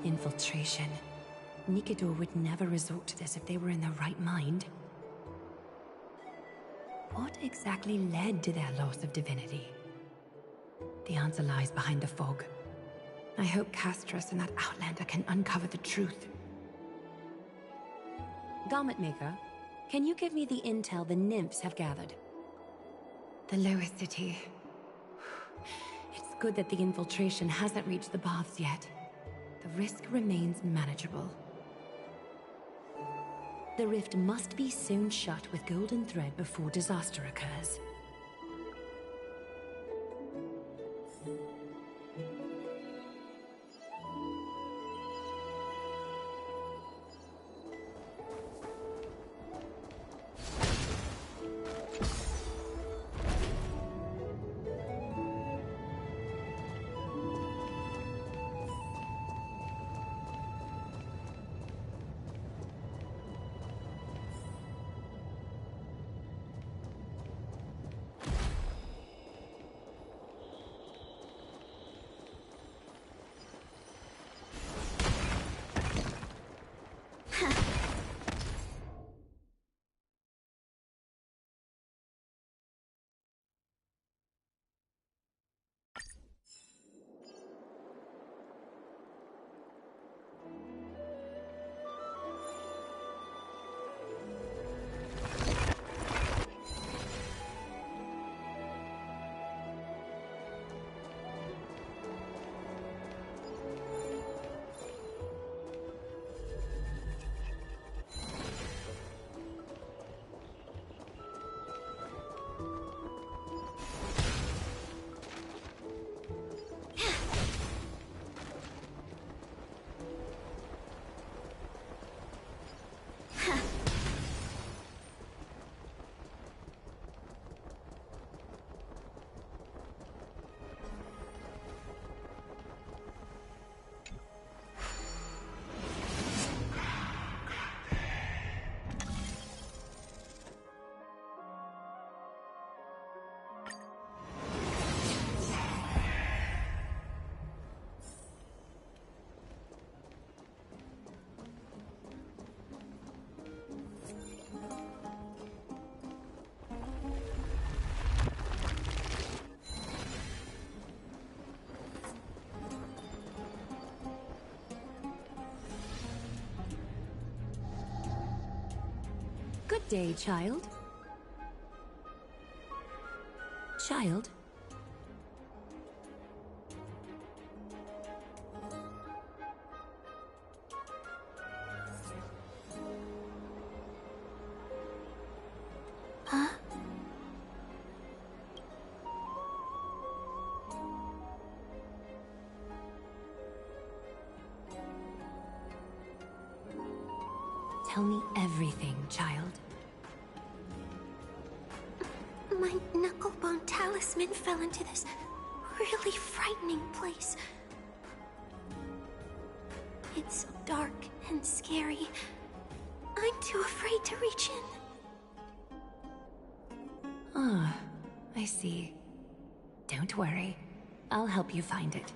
Infiltration. Nikidor would never resort to this if they were in their right mind. What exactly led to their loss of divinity? The answer lies behind the fog. I hope Castros and that Outlander can uncover the truth. Garment Maker, can you give me the intel the nymphs have gathered? The lowest city. It's good that the infiltration hasn't reached the baths yet. The risk remains manageable. The rift must be sewn shut with golden thread before disaster occurs. Good day, child. Child? Huh? Tell me everything, child. My knucklebone talisman fell into this really frightening place. It's dark and scary. I'm too afraid to reach in. Ah, I see. Don't worry. I'll help you find it.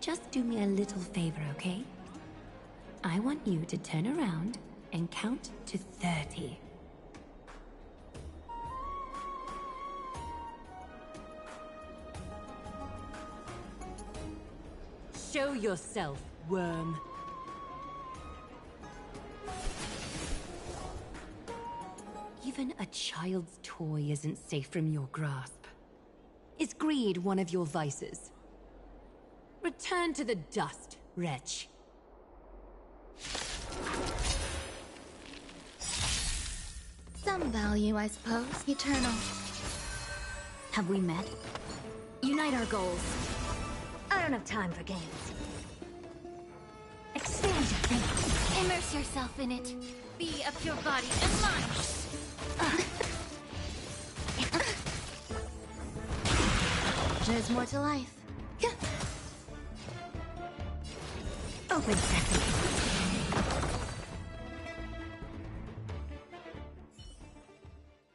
Just do me a little favor, okay? I want you to turn around and count to 30. Show yourself, worm. Even a child's toy isn't safe from your grasp. Is greed one of your vices? Return to the dust, wretch. Some value, I suppose. Eternal. Have we met? Unite our goals. I don't have time for games. Expand your thinking. Immerse yourself in it. Be a pure body and mind. There's more to life. Open sesame.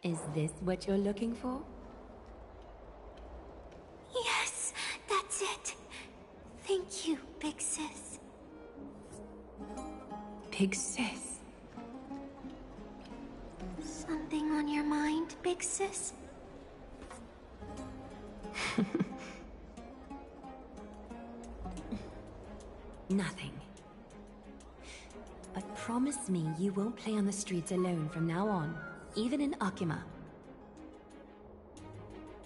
Is this what you're looking for? Yes, that's it. Thank you. big sis? Big sis? Something on your mind, big sis? Nothing. But promise me you won't play on the streets alone from now on, even in Akima.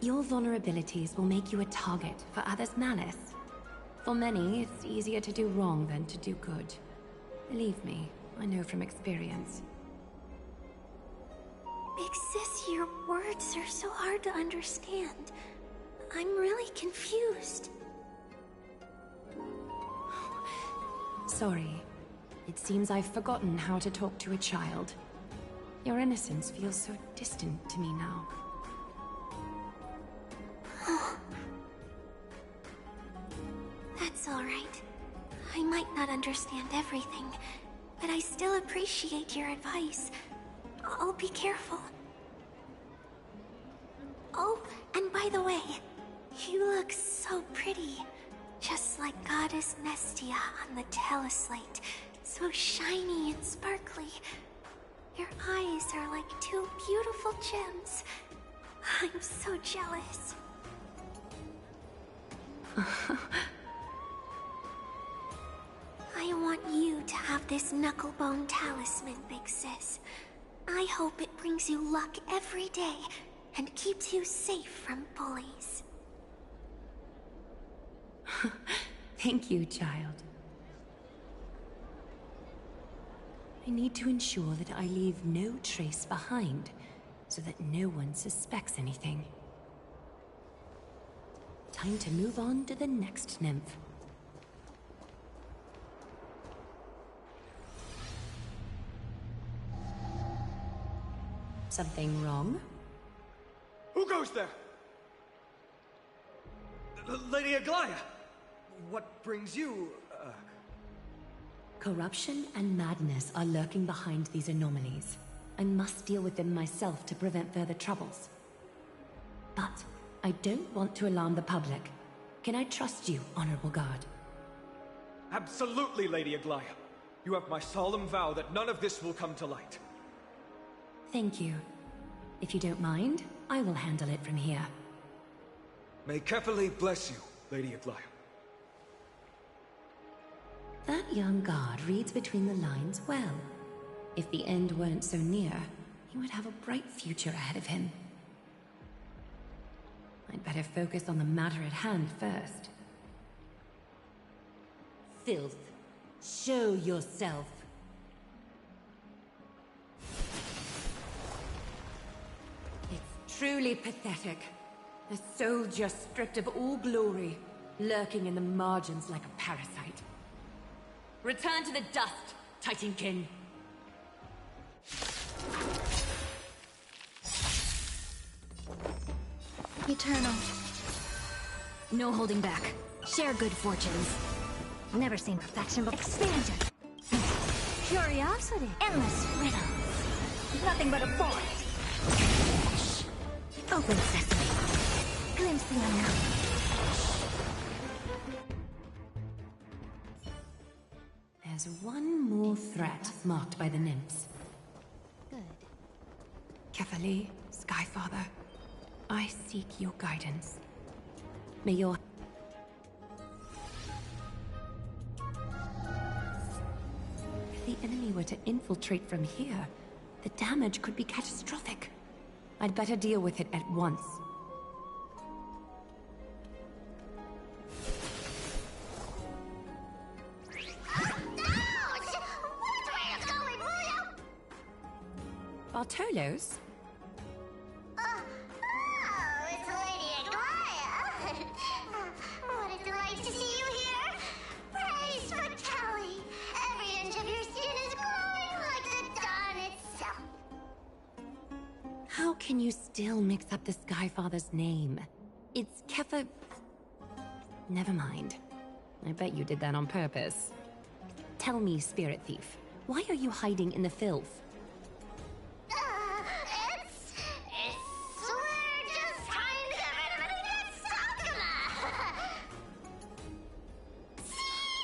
Your vulnerabilities will make you a target for others' malice. For many, it's easier to do wrong than to do good. Believe me, I know from experience. Big sis, your words are so hard to understand. I'm really confused. Sorry. It seems I've forgotten how to talk to a child. Your innocence feels so distant to me now. That's all right. I might not understand everything, but I still appreciate your advice. I'll be careful. Oh, and by the way, you look so pretty. Just like Goddess Nestia on the teleslate. So shiny and sparkly. Your eyes are like two beautiful gems. I'm so jealous. I want you to have this knucklebone talisman, big sis. I hope it brings you luck every day and keeps you safe from bullies. Thank you, child. I need to ensure that I leave no trace behind, so that no one suspects anything. Time to move on to the next nymph. Something wrong? Who goes there? Lady Aglaya! What brings you, Corruption and madness are lurking behind these anomalies. I must deal with them myself to prevent further troubles. But I don't want to alarm the public. Can I trust you, Honorable Guard? Absolutely, Lady Aglaya. You have my solemn vow that none of this will come to light. Thank you. If you don't mind, I will handle it from here. May Kefali bless you, Lady Aglaya. That young guard reads between the lines well. If the end weren't so near, he would have a bright future ahead of him. I'd better focus on the matter at hand first. Filth, show yourself. It's truly pathetic. A soldier stripped of all glory, lurking in the margins like a parasite. Return to the dust, Titankin. Eternal. No holding back. Share good fortunes. Never seen perfection before. Expansion. Curiosity. Endless riddles. Nothing but a forest. Open sesame. Glimpse the unknown. There's one more threat marked by the nymphs. Good. Kefali, Skyfather, I seek your guidance. May your... If the enemy were to infiltrate from here, the damage could be catastrophic. I'd better deal with it at once. Bartolos? Oh, it's Lady Aglaya. What a delight to see you here. Praise for Kelly. Every inch of your skin is glowing like the dawn itself. How can you still mix up the Skyfather's name? It's Kefa... Never mind. I bet you did that on purpose. Tell me, Spirit Thief, why are you hiding in the filth? We're just trying to get rid of any dead Sakuma. See?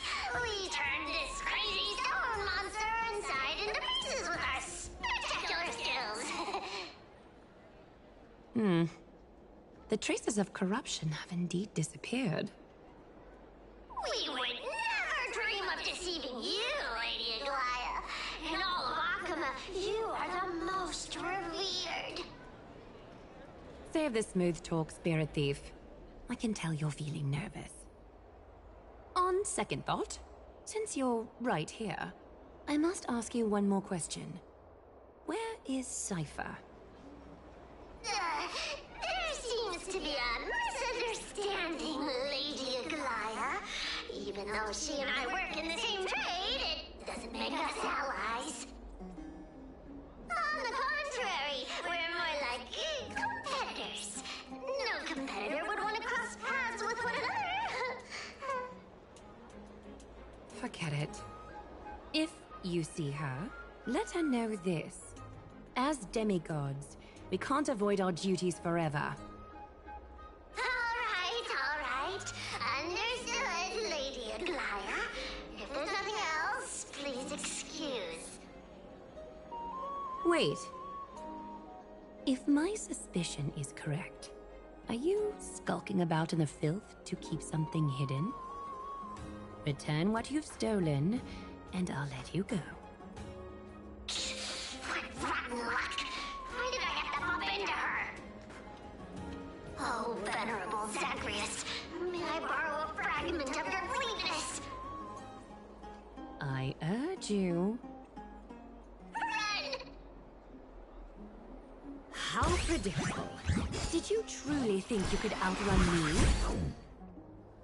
The traces of corruption have indeed disappeared. We would never dream of deceiving you, Lady Aglaya. In all of Akama, you are the most revered. Save the smooth talk, Spirit Thief. I can tell you're feeling nervous. On second thought, since you're right here, I must ask you one more question. Where is Cypher? There seems to be a misunderstanding, Lady Aglaya. Even though she and I work in the same trade, it doesn't make us allies. On the contrary, we're more like competitors. No competitor would want to cross paths with one another. Forget it. If you see her, let her know this. As demigods, we can't avoid our duties forever. All right. Understood, Lady Aglaya. If there's nothing else, please excuse. Wait. If my suspicion is correct, are you skulking about in the filth to keep something hidden? Return what you've stolen, and I'll let you go. What rotten luck! Why did I have to bump into her? Oh, venerable Zagreus, may I borrow a fragment of your fleetness? I urge you. Run! How predictable. Did you truly think you could outrun me?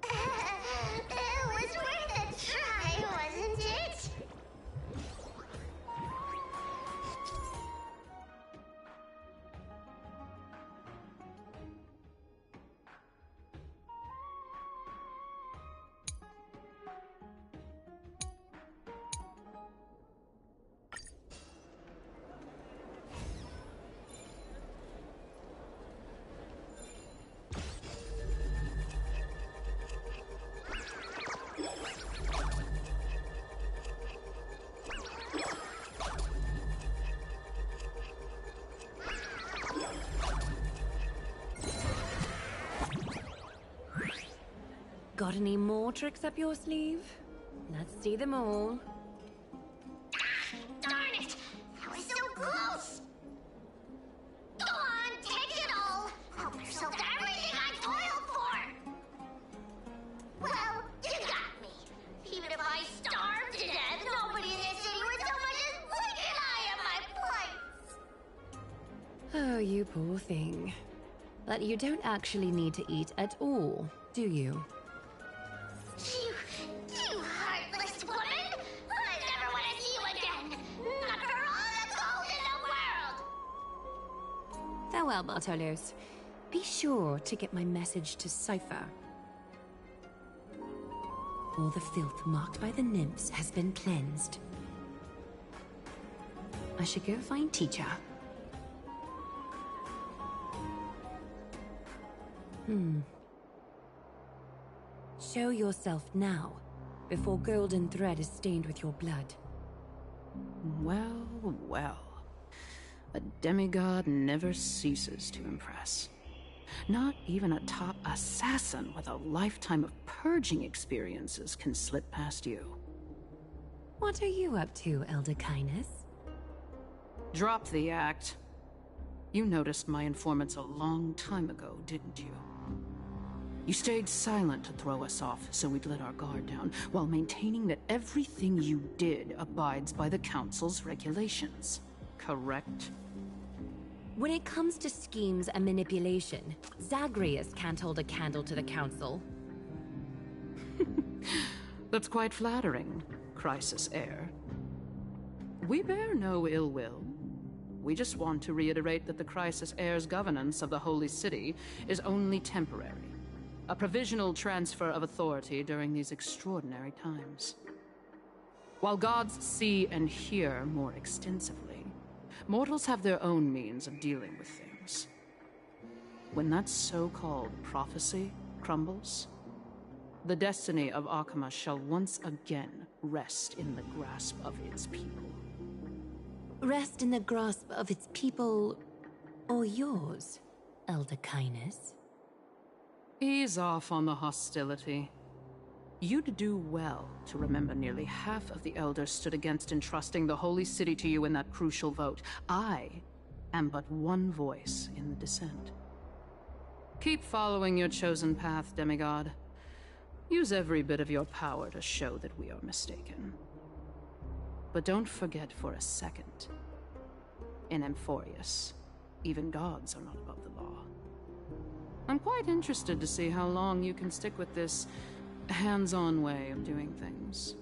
It was worth a try, wasn't it? Got any more tricks up your sleeve? Let's see them all. Darn it! That was so close! Go on, take it all! Help yourself to everything I toiled for! Well, you got me. Even if I starved to death, nobody in this city would so much as blink an eye at my plight! Oh, you poor thing. But you don't actually need to eat at all, do you? You heartless woman! I never want to see you again! Not for all the gold in the world! Farewell, Bartolos. Be sure to get my message to Cypher. All the filth marked by the nymphs has been cleansed. I should go find Teacher. Show yourself now, before golden thread is stained with your blood. Well, well. A demigod never ceases to impress. Not even a top assassin with a lifetime of purging experiences can slip past you. What are you up to, Elder Kindness? Drop the act. You noticed my informants a long time ago, didn't you? You stayed silent to throw us off, so we'd let our guard down, while maintaining that everything you did abides by the Council's regulations. Correct? When it comes to schemes and manipulation, Zagreus can't hold a candle to the Council. That's quite flattering, Crisis Heir. We bear no ill will. We just want to reiterate that the Crisis Heir's governance of the Holy City is only temporary. A provisional transfer of authority during these extraordinary times. While gods see and hear more extensively, mortals have their own means of dealing with things. When that so-called prophecy crumbles, the destiny of Akama shall once again rest in the grasp of its people. Rest in the grasp of its people, or yours, Elder Kindness. Ease off on the hostility. You'd do well to remember nearly half of the elders stood against entrusting the holy city to you in that crucial vote. I am but one voice in the dissent. Keep following your chosen path, demigod. Use every bit of your power to show that we are mistaken. But don't forget for a second, in Amphorius, even gods are not above the law. I'm quite interested to see how long you can stick with this hands-on way of doing things.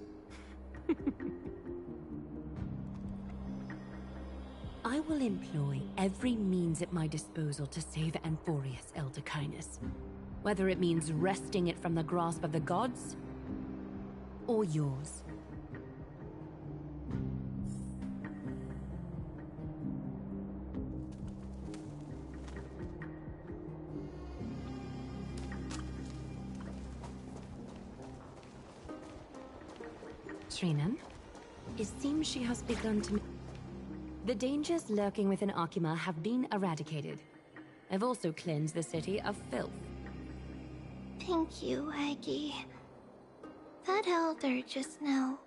I will employ every means at my disposal to save Amphorius, Elder Kindness. Whether it means wresting it from the grasp of the gods, or yours. Trinan, it seems she has begun to... The dangers lurking within Akima have been eradicated. I've also cleansed the city of filth. Thank you, Aggie. That elder just now,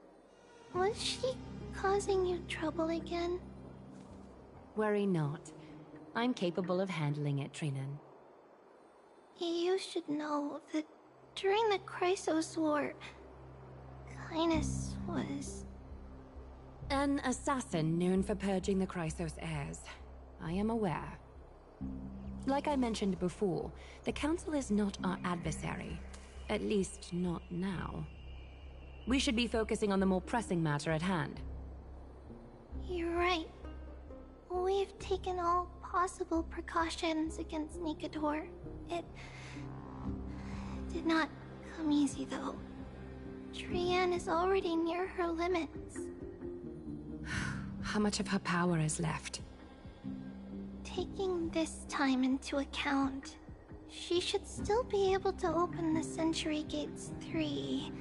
was she causing you trouble again? Worry not. I'm capable of handling it, Trinan. You should know that during the Chrysos War, Kindness was... An assassin known for purging the Chrysos heirs. I am aware. Like I mentioned before, the Council is not our adversary. At least, not now. We should be focusing on the more pressing matter at hand. You're right. We've taken all possible precautions against Nikador. It did not come easy, though. Trian is already near her limits. How much of her power is left? Taking this time into account, she should still be able to open the Century Gates 3.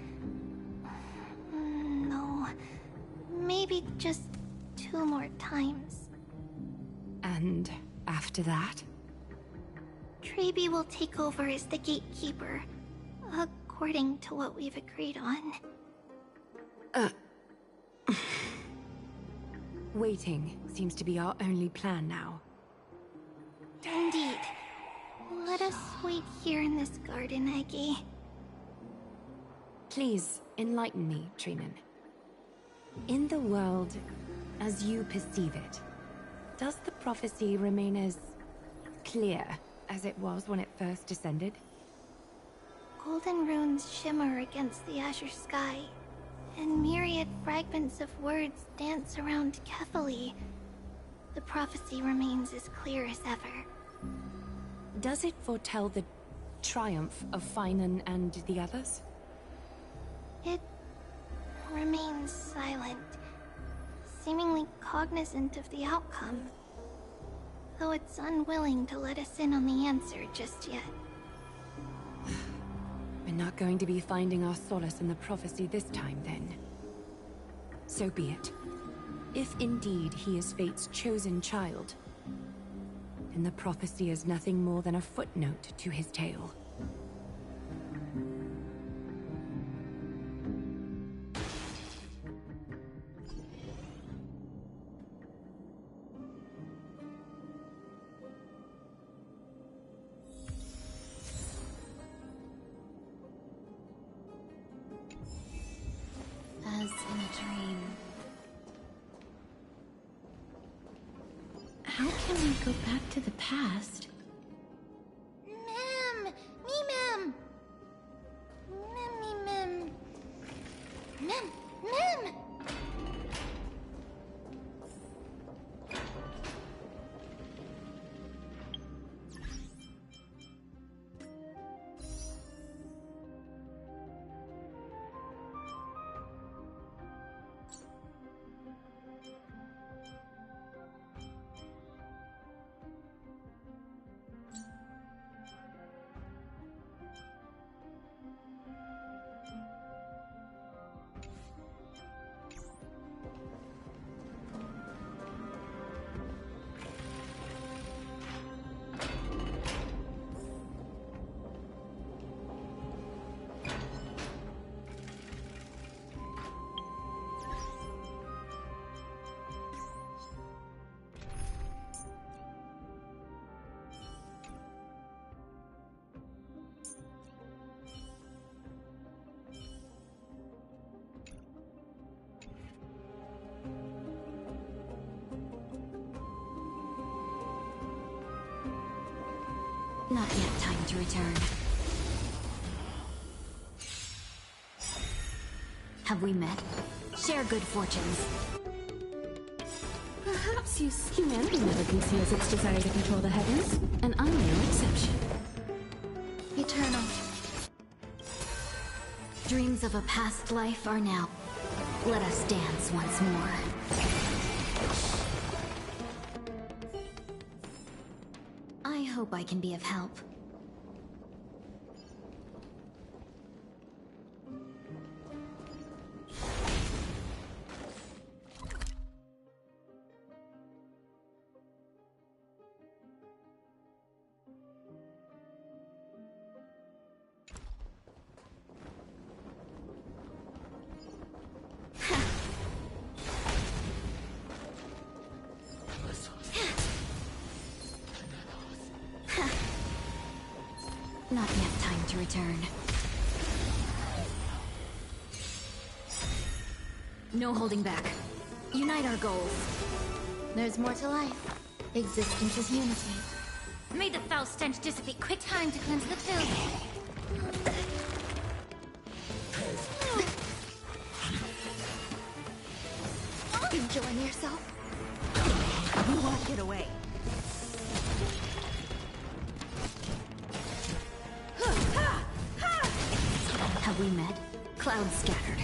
No, maybe just 2 more times. And after that? Trebi will take over as the gatekeeper, according to what we've agreed on. Waiting seems to be our only plan now. Indeed. Let us wait here in this garden, Aggie. Please, enlighten me, Trinan. In the world, as you perceive it, does the prophecy remain as clear as it was when it first descended? Golden runes shimmer against the azure sky, and myriad fragments of words dance around Kefali. The prophecy remains as clear as ever. Does it foretell the triumph of Finan and the others? It remains silent, seemingly cognizant of the outcome, though it's unwilling to let us in on the answer just yet. We're not going to be finding our solace in the prophecy this time, then. So be it. If indeed he is Fate's chosen child, then the prophecy is nothing more than a footnote to his tale. As in a dream. How can we go back to the past? Mem! Me, Mem! Mem, me, Mem. Mem! Mem! Not yet time to return. Have we met? Share good fortunes. Perhaps humanity never conceals its desire to control the heavens, and I'm no exception. Eternal. Dreams of a past life are now. Let us dance once more. I hope I can be of help. Not yet time to return. No holding back. Unite our goals. There's more to life. Existence is unity. May the foul stench dissipate. Quick time to cleanse the filth. Enjoying yourself? You won't get away. Have we met? Clouds scattered.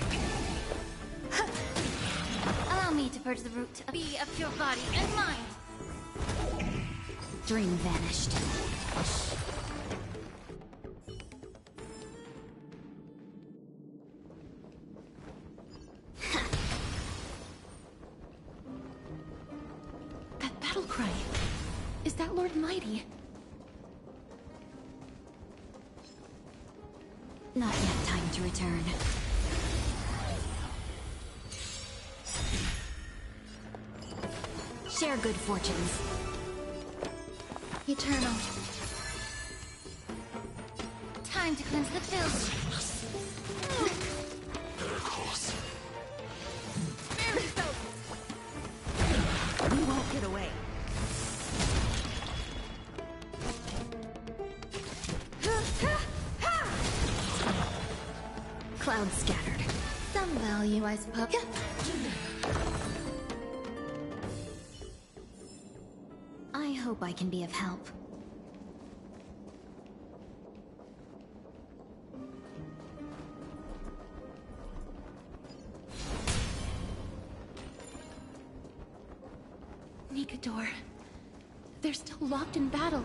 Allow me to purge the root of your body and mind. Dream vanished. That battle cry. Is that Lord Mighty? Not yet time to return. Share good fortunes. Eternal. Time to cleanse the filth. You won't get away. Clouds scattered. Some value, I suppose. I hope I can be of help. Nikador. They're still locked in battle.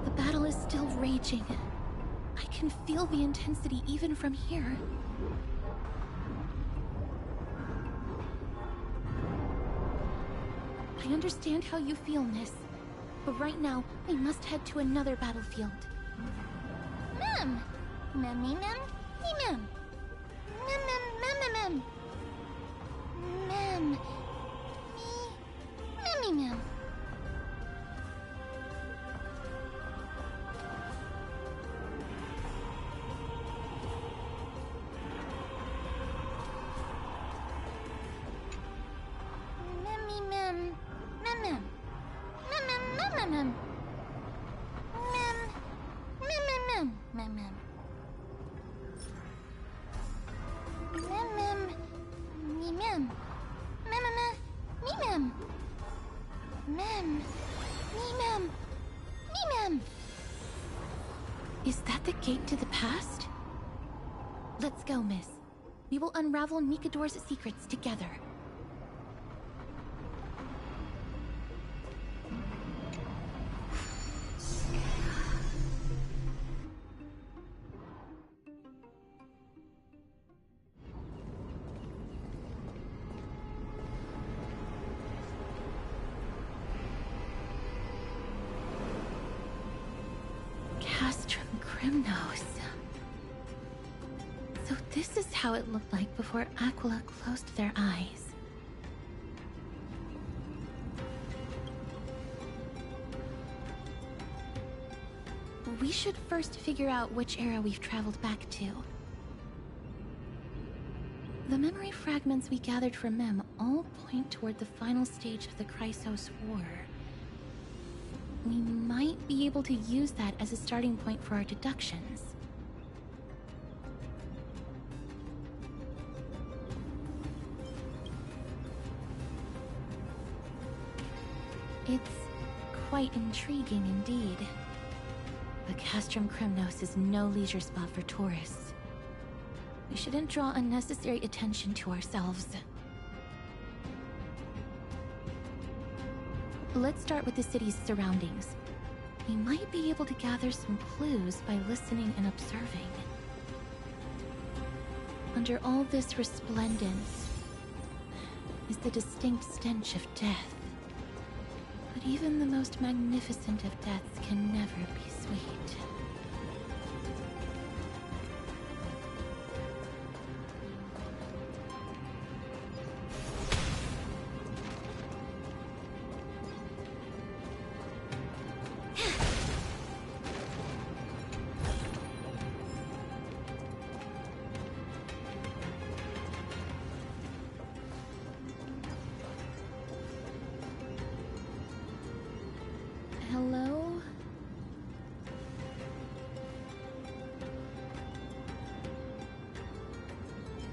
The battle is still raging. I can feel the intensity even from here. I understand how you feel, miss. But right now, we must head to another battlefield. Mem! Mem. Mem. Mem. Mem. Mem. Is that the gate to the past? Let's go, miss. We will unravel Nikador's secrets together. Grimnos. So this is how it looked like before Aquila closed their eyes. We should first figure out which era we've traveled back to. The memory fragments we gathered from Mem all point toward the final stage of the Chrysos War. We might be able to use that as a starting point for our deductions. It's quite intriguing indeed. But Castrum Kremnos is no leisure spot for tourists. We shouldn't draw unnecessary attention to ourselves. Let's start with the city's surroundings. We might be able to gather some clues by listening and observing. Under all this resplendence is the distinct stench of death. But even the most magnificent of deaths can never be sweet. Hello?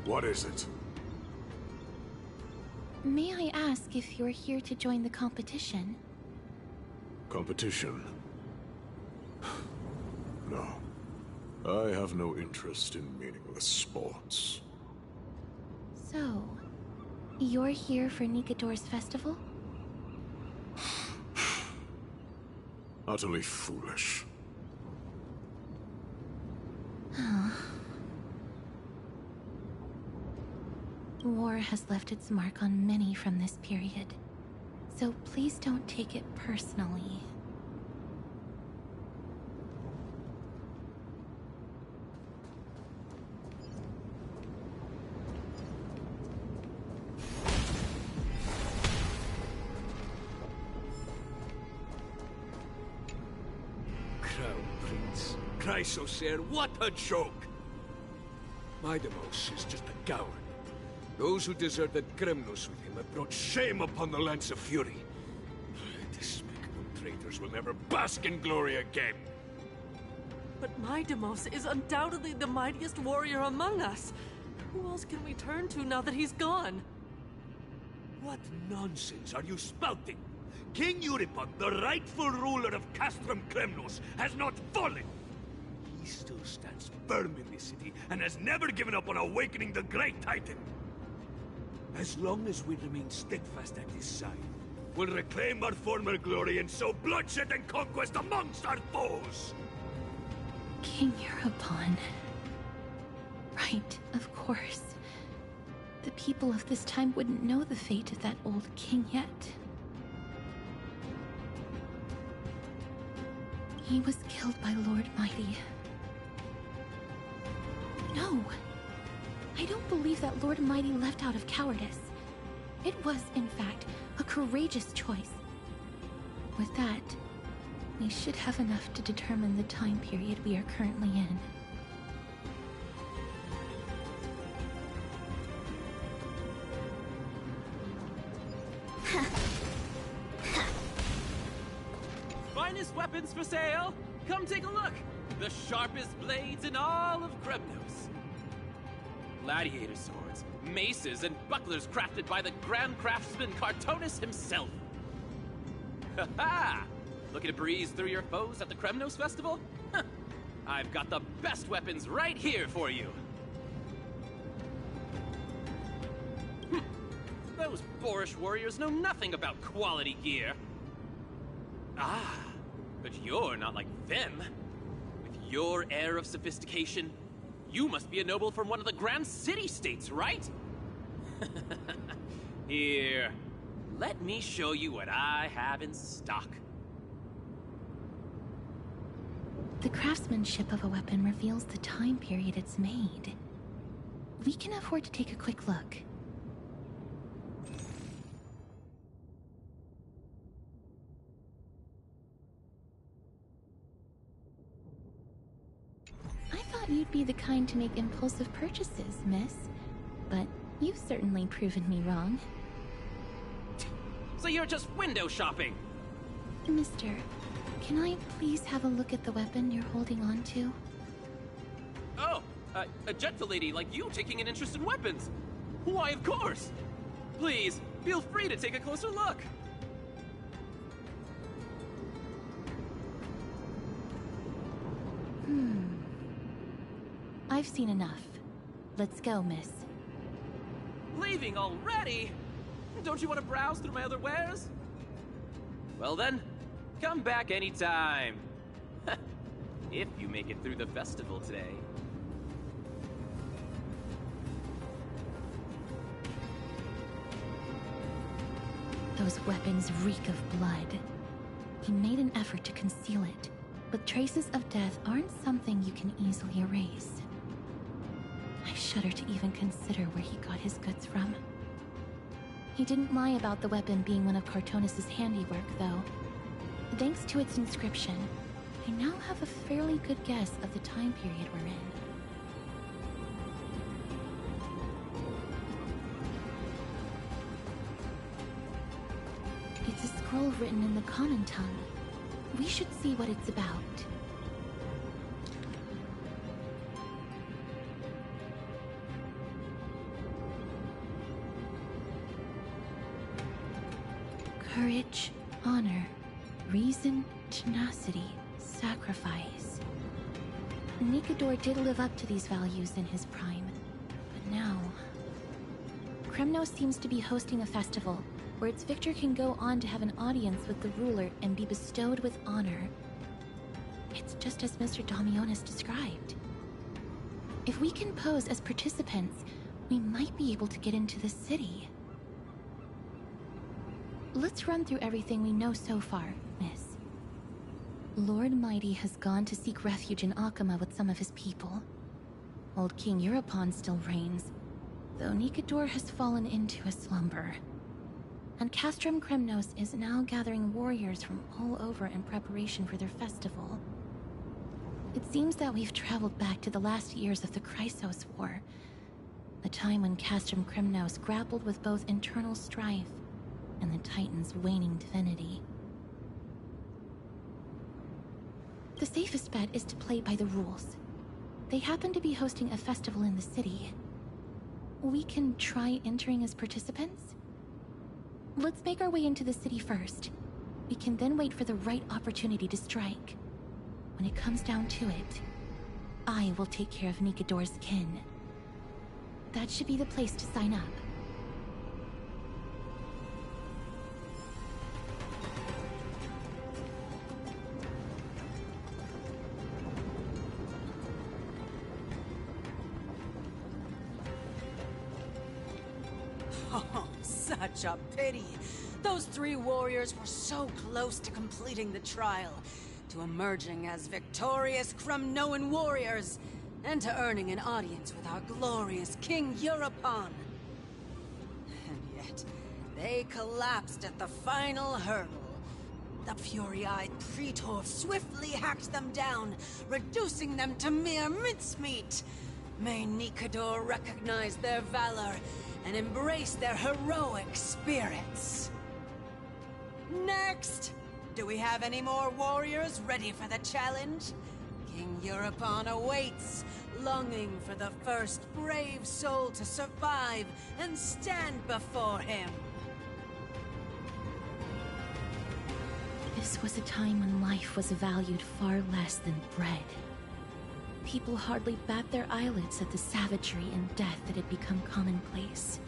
What is it? May I ask if you're here to join the competition? Competition? No. I have no interest in meaningless sports. So, you're here for Nikador's festival? Utterly foolish. War has left its mark on many from this period, so please don't take it personally. Crown Prince. Chrysosair, what a joke! Mydemos is just a coward. Those who deserted Kremnos with him have brought shame upon the Lance of Fury. Despicable traitors will never bask in glory again. But Mydemos is undoubtedly the mightiest warrior among us. Who else can we turn to now that he's gone? What nonsense are you spouting? King Euripon, the rightful ruler of Castrum Kremnos, has not fallen. He still stands firm in this city and has never given up on awakening the Great Titan. As long as we remain steadfast at his side, we'll reclaim our former glory and sow bloodshed and conquest amongst our foes! King Euripon. Right, of course. The people of this time wouldn't know the fate of that old king yet. He was killed by Lord Mighty. No! I don't believe that Lord Mighty left out of cowardice. It was, in fact, a courageous choice. With that, we should have enough to determine the time period we are currently in. Finest weapons for sale! Come take a look! The sharpest blades in all of Kremnos. Gladiator swords, maces, and bucklers crafted by the grand craftsman Cartonus himself. Ha-ha! Looking to breeze through your foes at the Kremnos Festival? Huh. I've got the best weapons right here for you. Those boorish warriors know nothing about quality gear. Ah, but you're not like them. With your air of sophistication, you must be a noble from one of the grand city-states, right? Here, let me show you what I have in stock. The craftsmanship of a weapon reveals the time period it's made. We can afford to take a quick look. I thought you'd be the kind to make impulsive purchases, miss. But you've certainly proven me wrong. So you're just window shopping? Mister, can I please have a look at the weapon you're holding on to? Oh, a gentle lady like you taking an interest in weapons. Why, of course. Please, feel free to take a closer look. I've seen enough. Let's go, miss. Leaving already? Don't you want to browse through my other wares? Well then, come back anytime. If you make it through the festival today. Those weapons reek of blood. He made an effort to conceal it, but traces of death aren't something you can easily erase. I shudder to even consider where he got his goods from. He didn't lie about the weapon being one of Cartonis' handiwork, though. Thanks to its inscription, I now have a fairly good guess of the time period we're in. It's a scroll written in the common tongue. We should see what it's about. Courage, honor, reason, tenacity, sacrifice. Nikador did live up to these values in his prime, but now... Kremnos seems to be hosting a festival where its victor can go on to have an audience with the ruler and be bestowed with honor. It's just as Mr. Damionis described. If we can pose as participants, we might be able to get into the city. Let's run through everything we know so far, miss. Lord Mighty has gone to seek refuge in Akama with some of his people. Old King Europon still reigns, though Nikador has fallen into a slumber. And Castrum Kremnos is now gathering warriors from all over in preparation for their festival. It seems that we've traveled back to the last years of the Chrysos War, a time when Castrum Kremnos grappled with both internal strife and the Titan's waning divinity. The safest bet is to play by the rules. They happen to be hosting a festival in the city. We can try entering as participants? Let's make our way into the city first. We can then wait for the right opportunity to strike. When it comes down to it, I will take care of Nikador's kin. That should be the place to sign up. Oh, such a pity. Those three warriors were so close to completing the trial, to emerging as victorious Kremnoan warriors, and to earning an audience with our glorious King Europon. And yet, they collapsed at the final hurdle. The fury-eyed Praetor swiftly hacked them down, reducing them to mere mincemeat. May Nikador recognize their valor and embrace their heroic spirits. Next! Do we have any more warriors ready for the challenge? King Europon awaits, longing for the first brave soul to survive and stand before him. This was a time when life was valued far less than bread. People hardly bat their eyelids at the savagery and death that had become commonplace.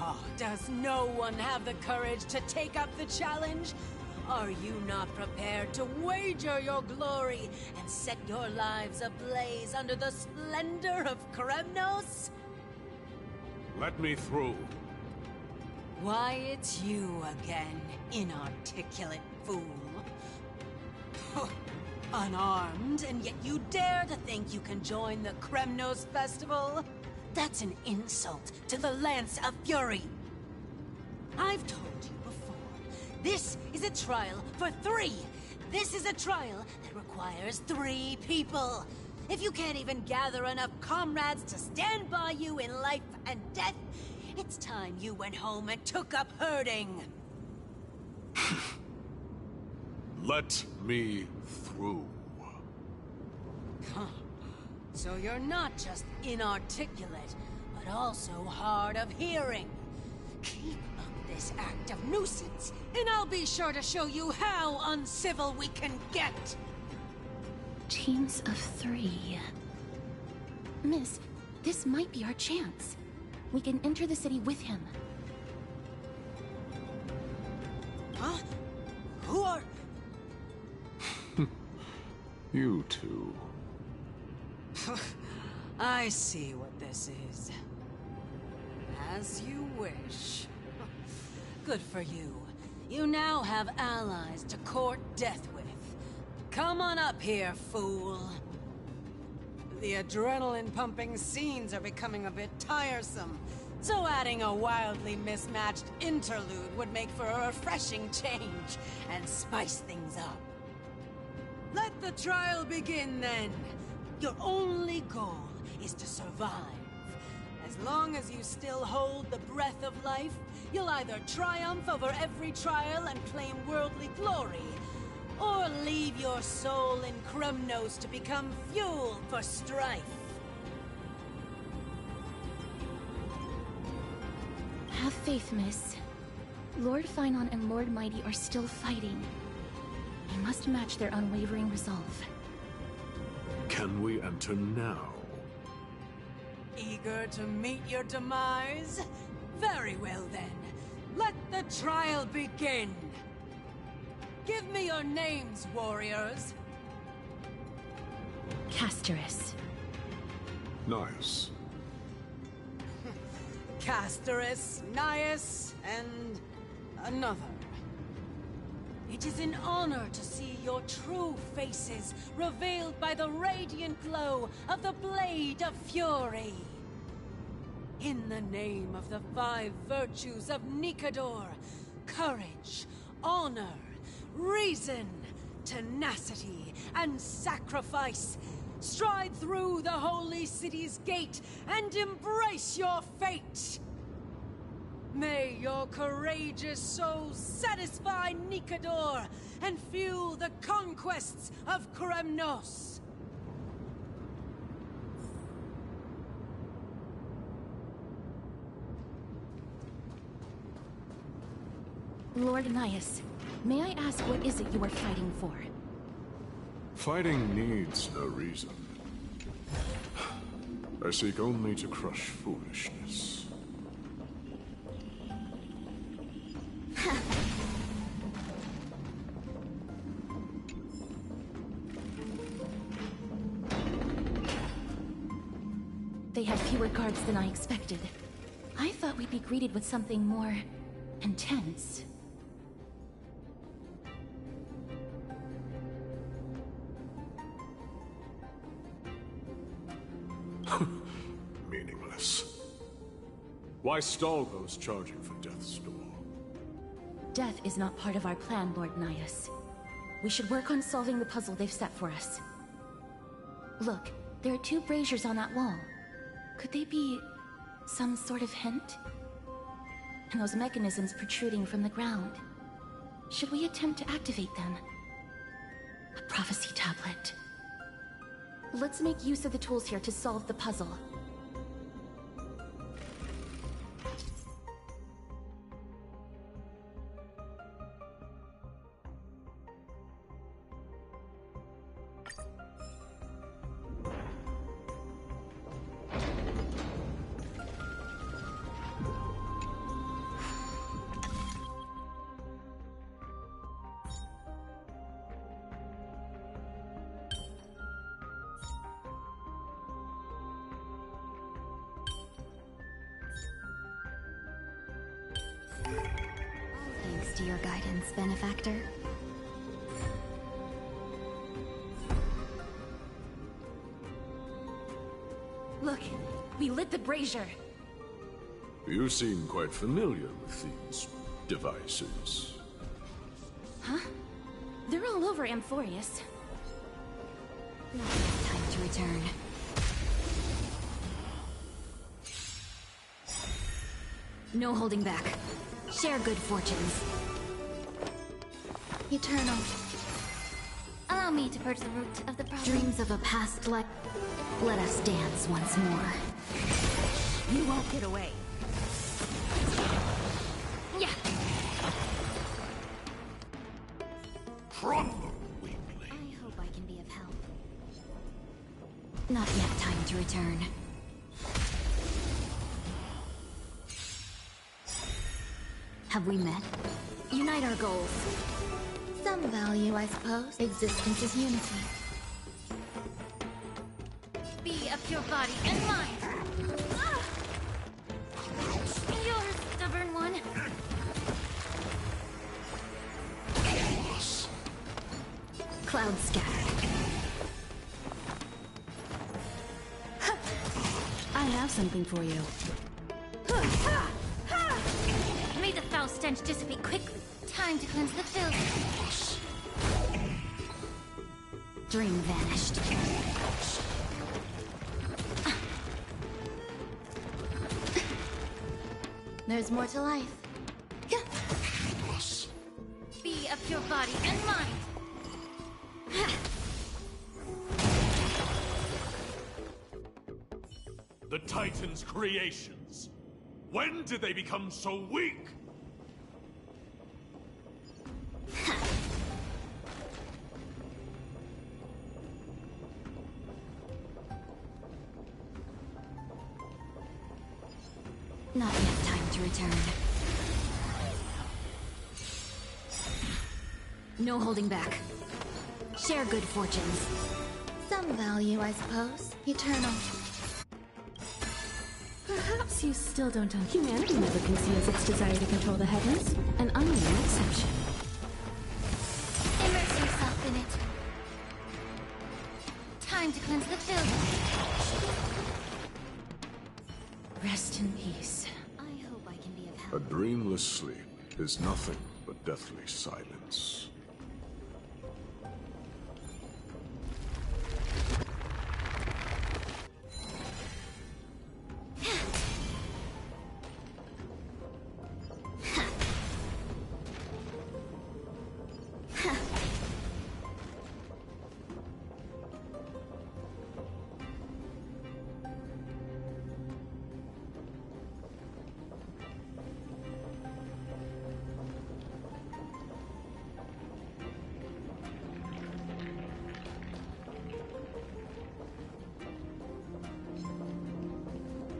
Oh, does no one have the courage to take up the challenge? Are you not prepared to wager your glory and set your lives ablaze under the splendor of Kremnos? Let me through. Why, it's you again, inarticulate fool. Unarmed, and yet you dare to think you can join the Kremnos Festival? That's an insult to the Lance of Fury. I've told you before, this is a trial for 3. This is a trial that requires 3 people. If you can't even gather enough comrades to stand by you in life and death, it's time you went home and took up herding. Let me through. Huh. So you're not just inarticulate, but also hard of hearing. Keep up this act of nuisance, and I'll be sure to show you how uncivil we can get. Teams of 3. Miss, this might be our chance. We can enter the city with him. Huh? Who are... You two. I see what this is. As you wish. Good for you. You now have allies to court death with. Come on up here, fool. The adrenaline-pumping scenes are becoming a bit tiresome, so adding a wildly mismatched interlude would make for a refreshing change and spice things up. Let the trial begin, then. Your only goal is to survive. As long as you still hold the breath of life, you'll either triumph over every trial and claim worldly glory, or leave your soul in Kremnos to become fuel for strife. Have faith, miss. Lord Finon and Lord Mighty are still fighting. We must match their unwavering resolve. Can we enter now? Eager to meet your demise? Very well then. Let the trial begin. Give me your names, warriors. Castorus. Nice. Castorus, Nias, and another. It is an honor to see your true faces revealed by the radiant glow of the Blade of Fury. In the name of the 5 virtues of Nikador, courage, honor, reason, tenacity, and sacrifice, stride through the holy city's gate and embrace your fate! May your courageous souls satisfy Nikador and fuel the conquests of Kremnos! Lord Nias, may I ask what is it you are fighting for? Fighting needs no reason. I seek only to crush foolishness. They have fewer guards than I expected. I thought we'd be greeted with something more intense. Meaningless. Why stall those charging for death's door? Death is not part of our plan, Lord Nias. We should work on solving the puzzle they've set for us. Look, there are 2 braziers on that wall. Could they be some sort of hint? And those mechanisms protruding from the ground. Should we attempt to activate them? A prophecy tablet. Let's make use of the tools here to solve the puzzle. Thanks to your guidance, benefactor. lit the brazier. You seem quite familiar with these devices. Huh? They're all over Amphorius. Time to return. No holding back. Share good fortunes. Eternal. Allow me to purge the root of the problem. Dreams of a past let us dance once more. You won't get away. Yeah. Crumble, weakling. I hope I can be of help. Not yet time to return. Have we met? Unite our goals. Some value, I suppose. Existence is unity. Be a pure body and mind. Ah! You're a stubborn one. Cloud scattered. I have something for you. May the foul stench dissipate quickly. Time to cleanse the filth. Dream vanished. There's more to life. Be a pure body and mind. The Titan's creations. When did they become so weak? Not yet time to return. No holding back. Share good fortunes. Some value, I suppose. Eternal. Perhaps you still don't understand. Humanity never conceals its desire to control the heavens, and I'm no exception. Immerse yourself in it. Time to cleanse the filth. Rest in peace. I hope I can be of help. A dreamless sleep is nothing but deathly silence.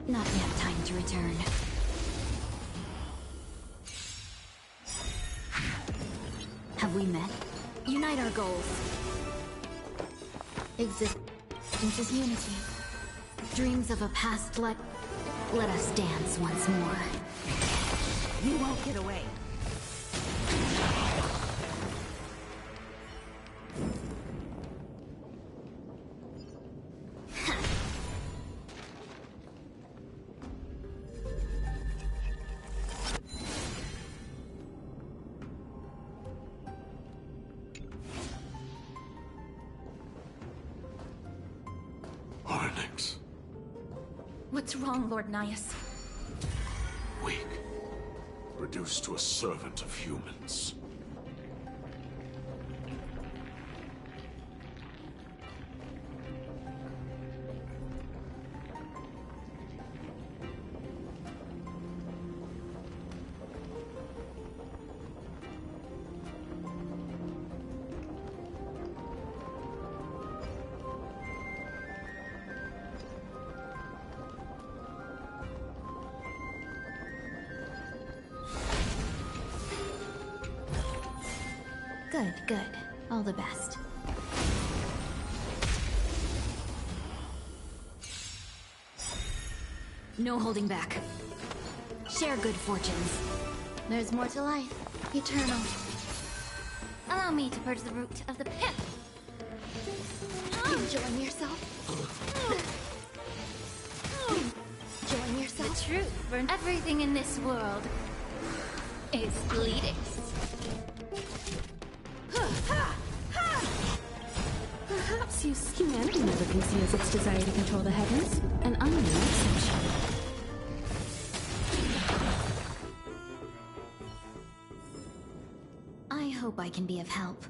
Not yet time to return. Have we met? Unite our goals. Existence is unity. Dreams of a past let us dance once more. You won't get away. What's wrong, Lord Nias? Weak. Reduced to a servant of humans. Good, good. All the best. No holding back. Share good fortunes. There's more to life. Eternal. Allow me to purge the root of the pit. Enjoying yourself? truth, for everything in this world is bleeding. Perhaps humanity never conceals its desire to control the heavens, and I'm no exception. I hope I can be of help.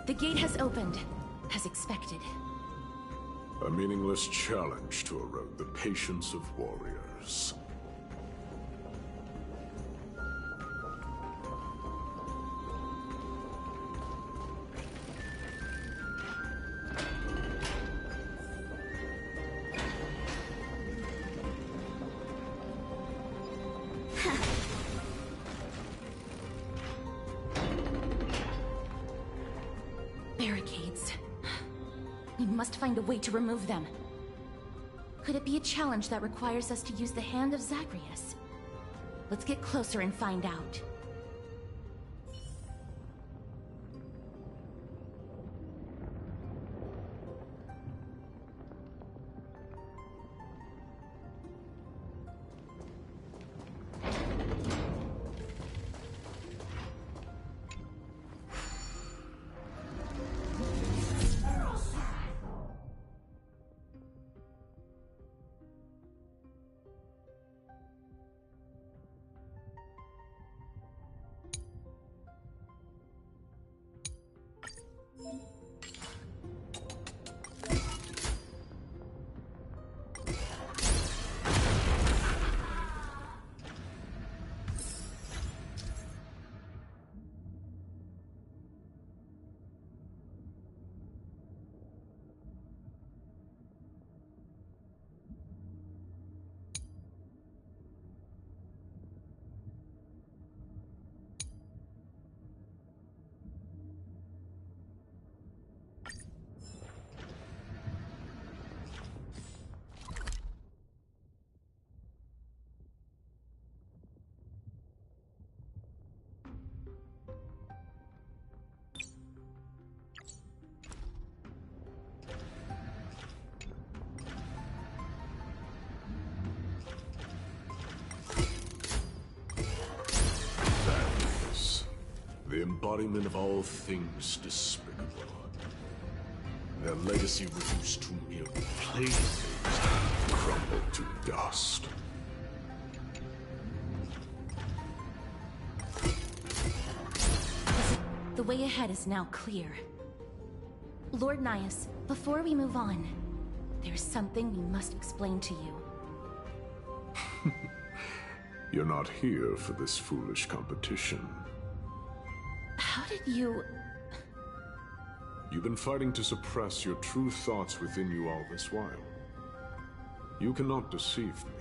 The gate has opened, as expected. A meaningless challenge to erode the patience of warriors. Barricades. We must find a way to remove them. Could it be a challenge that requires us to use the hand of Zagreus? Let's get closer and find out. The embodiment of all things despicable. Their legacy reduced to mere playthings, crumbled to dust. The way ahead is now clear. Lord Nias, before we move on, there's something we must explain to you. You're not here for this foolish competition. How did you... You've been fighting to suppress your true thoughts within you all this while. You cannot deceive me.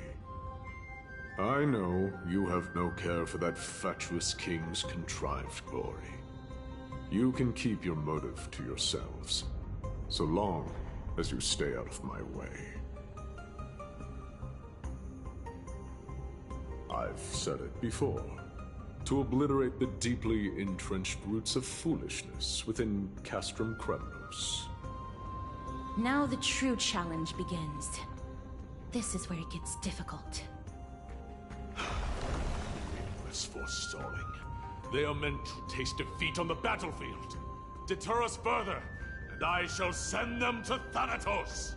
I know you have no care for that fatuous king's contrived glory. You can keep your motive to yourselves, so long as you stay out of my way. I've said it before. To obliterate the deeply entrenched roots of foolishness within Castrum Kremnos. Now the true challenge begins. This is where it gets difficult. Endless forestalling. They are meant to taste defeat on the battlefield. Deter us further, and I shall send them to Thanatos!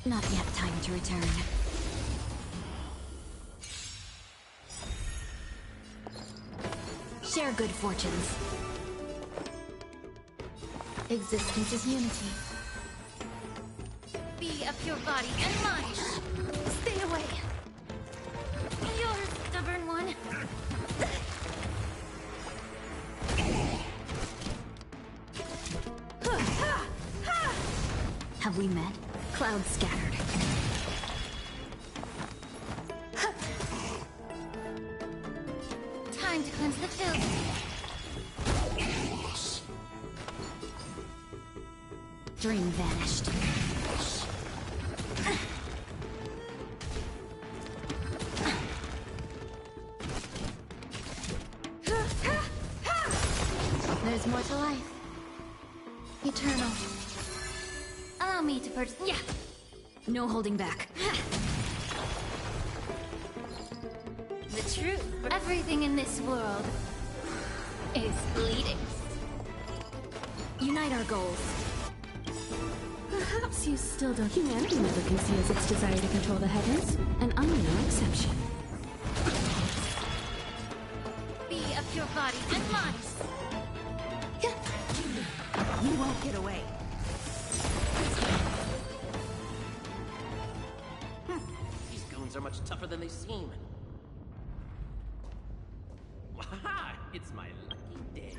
Not yet time to return. Share good fortunes. Existence is unity. Be a pure body and mind. Stay away. You're a stubborn one. Have we met? Clouds scattered. Time to cleanse the filth. Dream vanished. There's more to life. Eternal. Allow me to yeah. No holding back. The truth. Everything in this world is bleeding. Unite our goals. Perhaps you still don't. Humanity never conceals its desire to control the heavens, and I'm no exception. Be a pure body and mind. You won't get away. These goons are much tougher than they seem. Waha! It's my lucky day.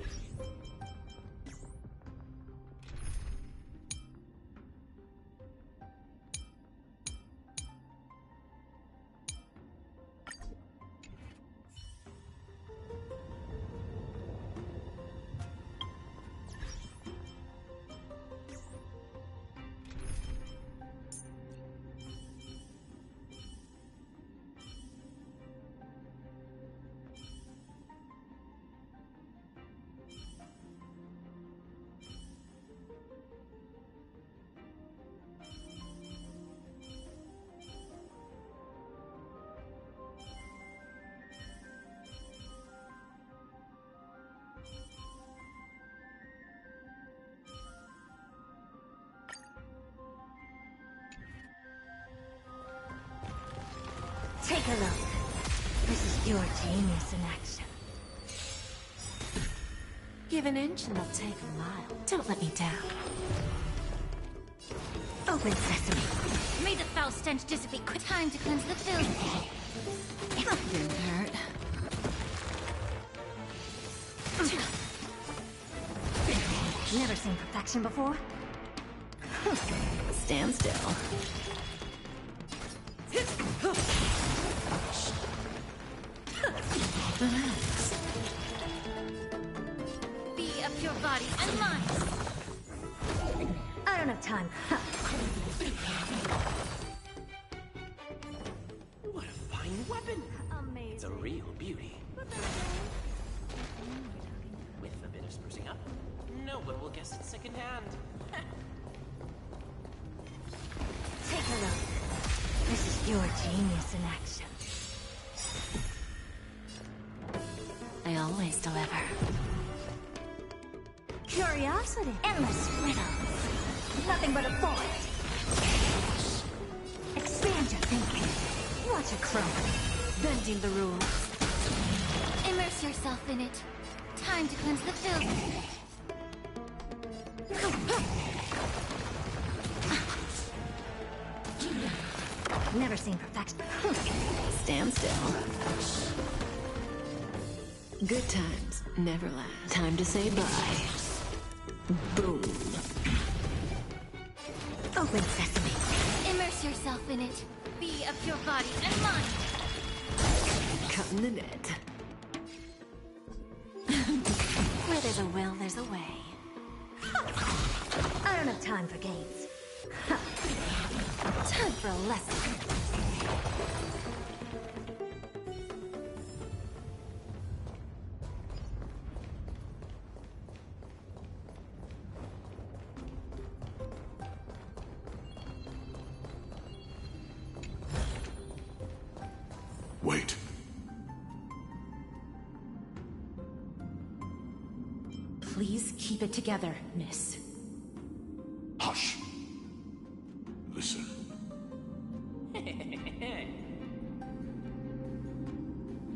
Take a look. This is your genius in action. Give an inch and they'll take a mile. Don't let me down. Open sesame. May the foul stench dissipate. Quick time to cleanse the filth. Didn't hurt. Never seen perfection before? Stand still. Relax. Be a pure body and mind. I don't have time. What a fine weapon! Amazing. It's a real beauty. With a bit of sprucing up, no one will guess it secondhand. Take a look. This is your genius in action. I always deliver. Curiosity. Endless riddles. Nothing but a void. Expand your thinking. Watch it crumble. Bending the rules. Immerse yourself in it. Time to cleanse the filth. Never seen perfection. Stand still. Good times never last. Time to say bye. Boom. Open sesame. Immerse yourself in it. Be a pure body and mind. Cutting the net. Where there's a will, there's a way. I don't have time for games. Time for a lesson. Wait. Please keep it together, miss. Hush. Listen.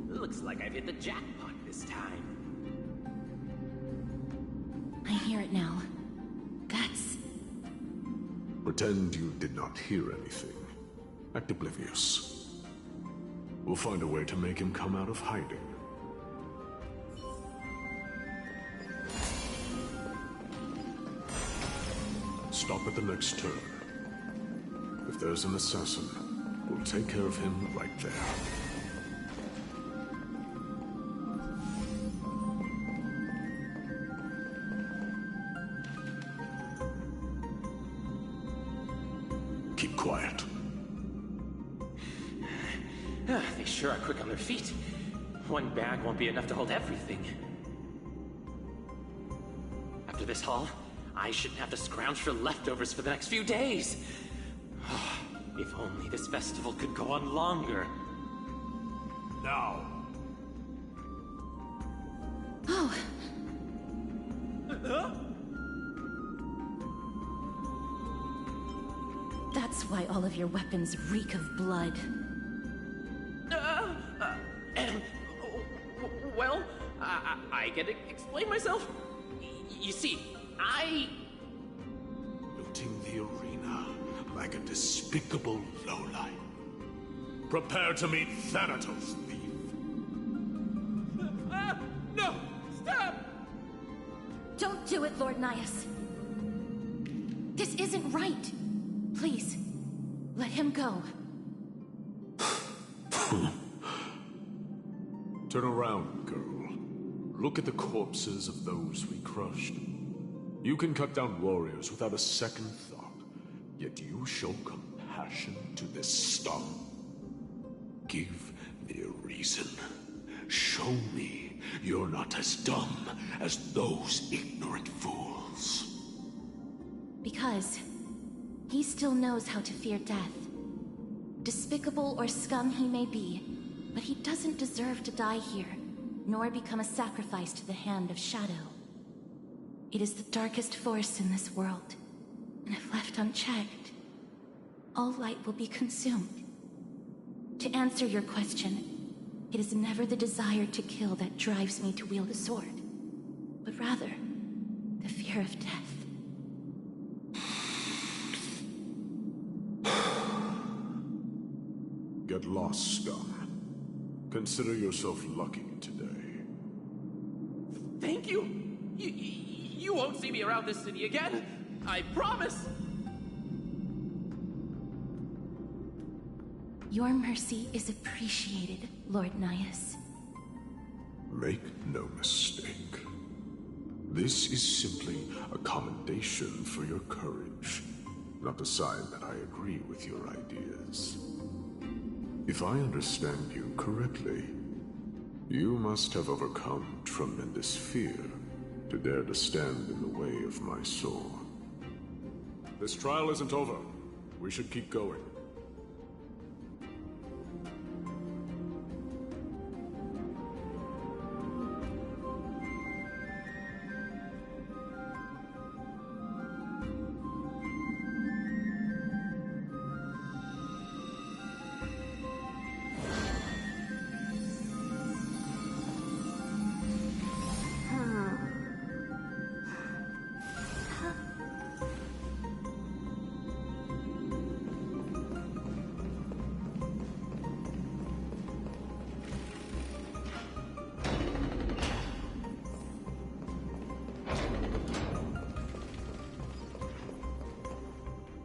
Looks like I've hit the jackpot this time. I hear it now. That's... Pretend you did not hear anything. Act oblivious. We'll find a way to make him come out of hiding. Stop at the next turn. If there's an assassin, we'll take care of him right there. Keep quiet. They sure are quick on their feet. One bag won't be enough to hold everything. After this haul, I shouldn't have to scrounge for leftovers for the next few days. If only this festival could go on longer. Now. Oh. That's why all of your weapons reek of blood. Well, I get to explain myself. You see, Looting the arena like a despicable lowlife. Prepare to meet Thanatos, thief. No! Stop! Don't do it, Lord Nias. This isn't right. Please, let him go. Turn around, girl. Look at the corpses of those we crushed. You can cut down warriors without a second thought, yet you show compassion to this scum. Give me a reason. Show me you're not as dumb as those ignorant fools. Because he still knows how to fear death. Despicable or scum he may be, but he doesn't deserve to die here, nor become a sacrifice to the hand of Shadow. It is the darkest force in this world, and if left unchecked, all light will be consumed. To answer your question, it is never the desire to kill that drives me to wield a sword, but rather the fear of death. Get lost, scum. Consider yourself lucky today. Thank you. You won't see me around this city again. I promise. Your mercy is appreciated, Lord Nias. Make no mistake. This is simply a commendation for your courage, not a sign that I agree with your ideas. If I understand you correctly, you must have overcome tremendous fear to dare to stand in the way of my sword. This trial isn't over. We should keep going.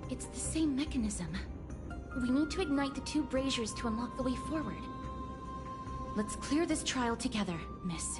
It's the same mechanism. We need to ignite the two braziers to unlock the way forward. Let's clear this trial together, miss.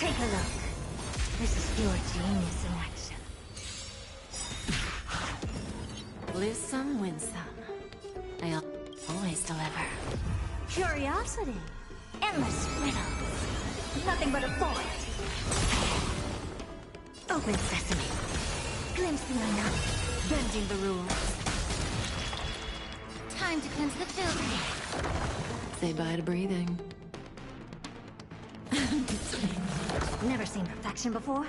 Take a look. This is pure genius in action. Lose some, win some. I always deliver. Curiosity. Endless riddles. Nothing but a void. Open sesame. Glimpse the unknown. Bending the rules. Time to cleanse the filth. Say bye to breathing. Never seen perfection before?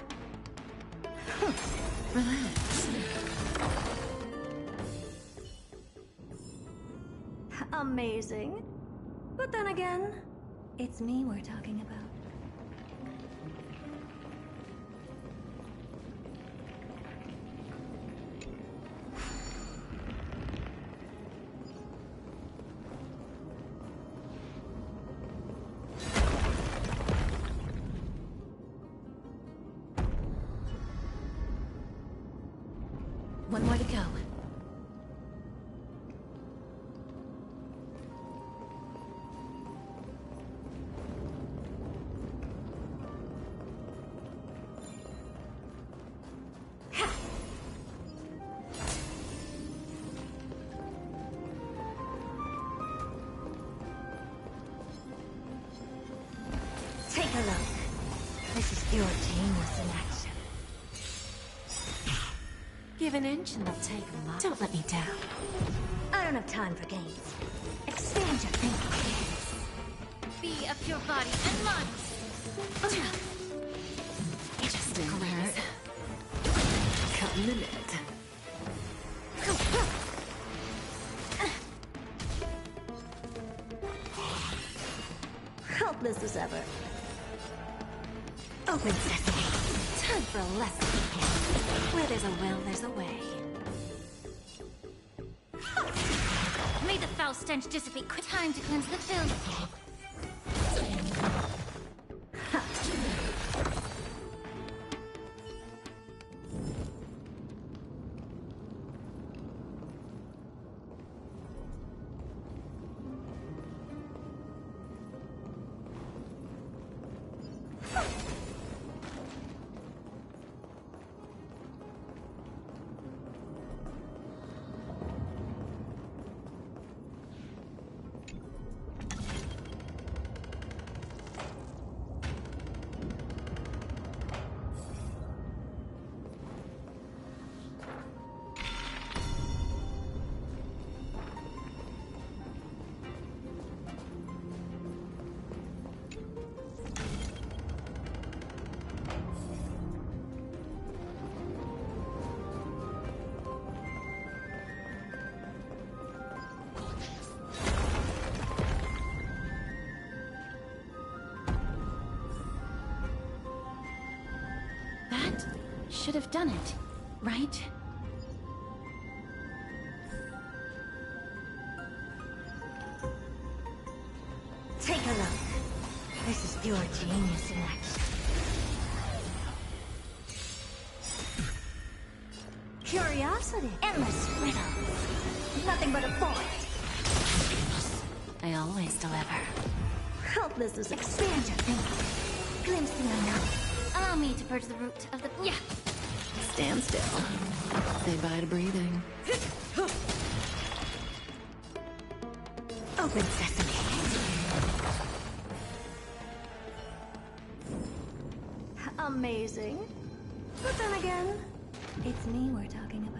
Relax. Amazing. But then again, it's me we're talking about. One more to go. Take a look. This is pure genius in action. Give an inch and they'll take a mile. Don't let me down. I don't have time for games. Expand your thinking. Be of your body and mind. Just in there. Cutting the net. Helpless as ever. Open sesame. Time for a lesson. Where there's a will, there's a way. May the foul stench dissipate quick. Time to cleanse the filth. That should have done it, right? Take a look. This is pure genius in action. Curiosity. Endless riddles. Nothing but a void. I always deliver. Helpless as expand your thinking. Glimpse the unknown. Allow me to purge the root of the... Yeah. Stand still. Say bye to breathing. Open sesame. Amazing. But then again, it's me we're talking about.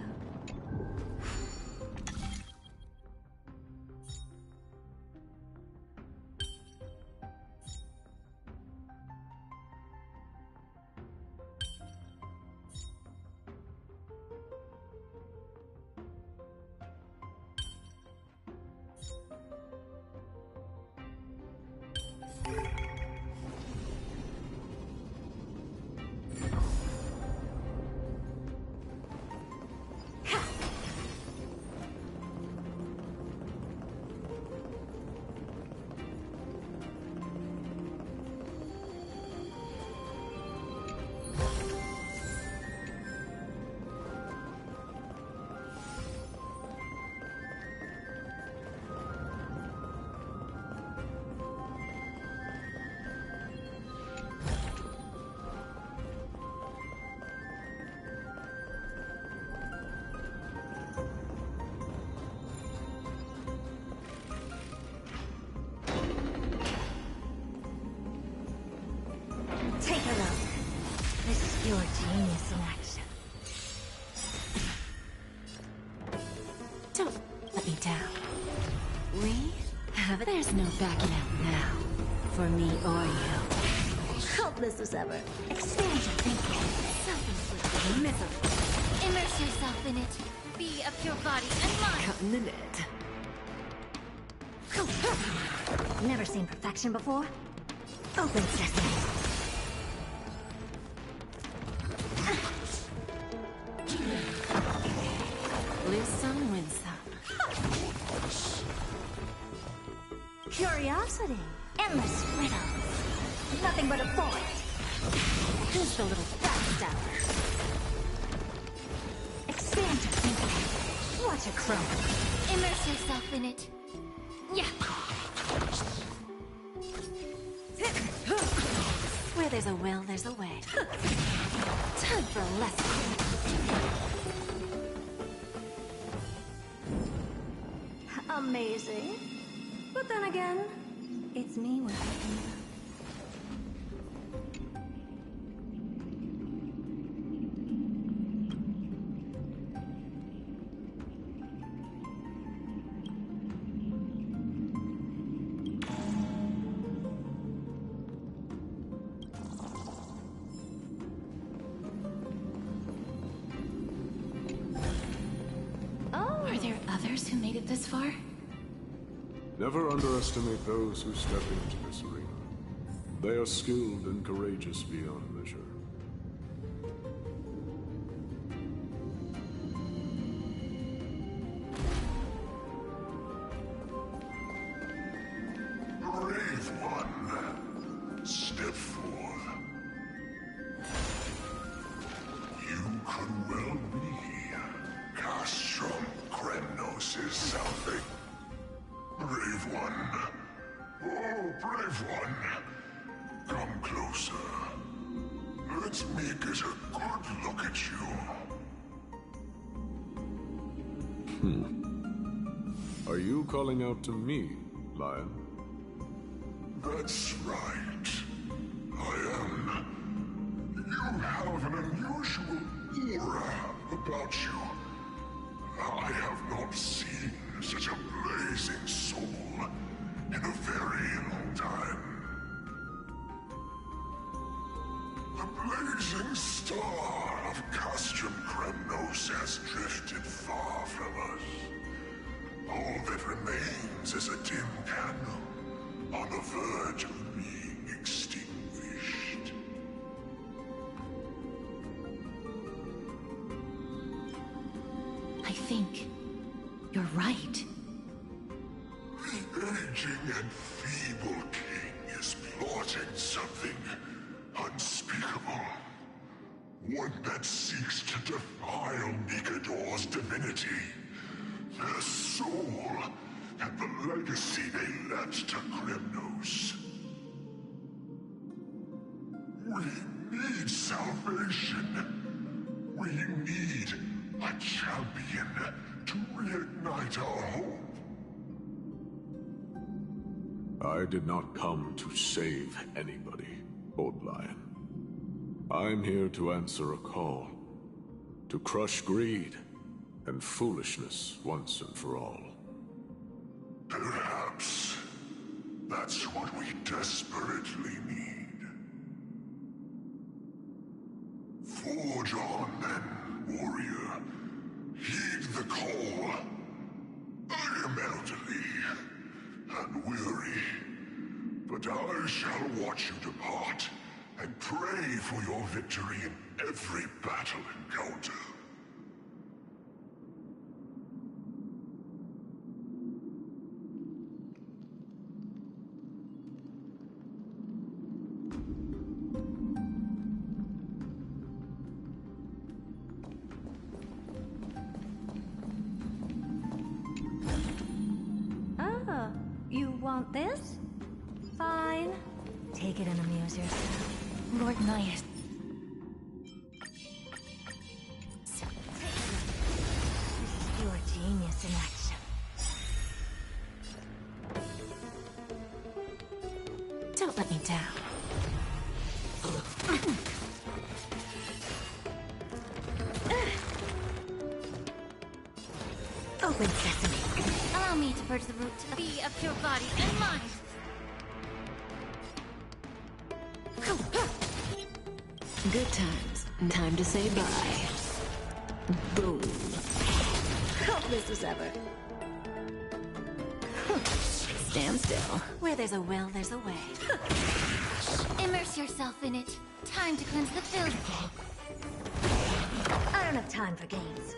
pure genius in action. Don't let me down. We have it. There's no backing out now. For me or you. Hope this was ever. Expand your thinking. Self-inflicted misery. Immerse yourself in it. Be of your body and mind. Cut in the net. Never seen perfection before? Open sesame. Lose some, win some. Curiosity. Endless riddles. Nothing but a void. Who's the little backstabber? Expand your thinking. Watch it crumble. Immerse yourself in it. Yeah. Where there's a will, there's a way. Time for a lesson. Amazing. But then again, it's me with it. Are there others who made it this far? Never underestimate those who step into this arena. They are skilled and courageous beyond measure. Brave one, step forth. You could well be Castrum Kremnos' something. Brave one. Oh, brave one. Come closer. Let me get a good look at you. Are you calling out to me, Lion? That's right. I am. You have an unusual aura about you. I have not seen such a blazing soul in a very long time. The blazing star of Castrum Kremnos has drifted far from us. All that remains is a dim candle on the verge of being extinguished. I think you're right. The aging and feeble king is plotting something unspeakable. One that seeks to defile Mikador's divinity, their soul, and the legacy they left to Kremnos. We need salvation. We need a champion to reignite our hope. I did not come to save anybody, Old Lion. I'm here to answer a call. To crush greed and foolishness once and for all. Perhaps that's what we desperately need. Forge on then, warrior. Heed the call. I am elderly and weary, but I shall watch you depart and pray for your victory in every battle encounter. You want this? Fine. Take it and amuse yourself. Lord Naius. This is pure genius in action. Don't let me down. Open sesame. Allow me to purge the root of the of your body and mind. Good times. Time to say bye. Boom. Hopeless as ever. Stand still. Where there's a will, there's a way. Immerse yourself in it. Time to cleanse the filth. I don't have time for games.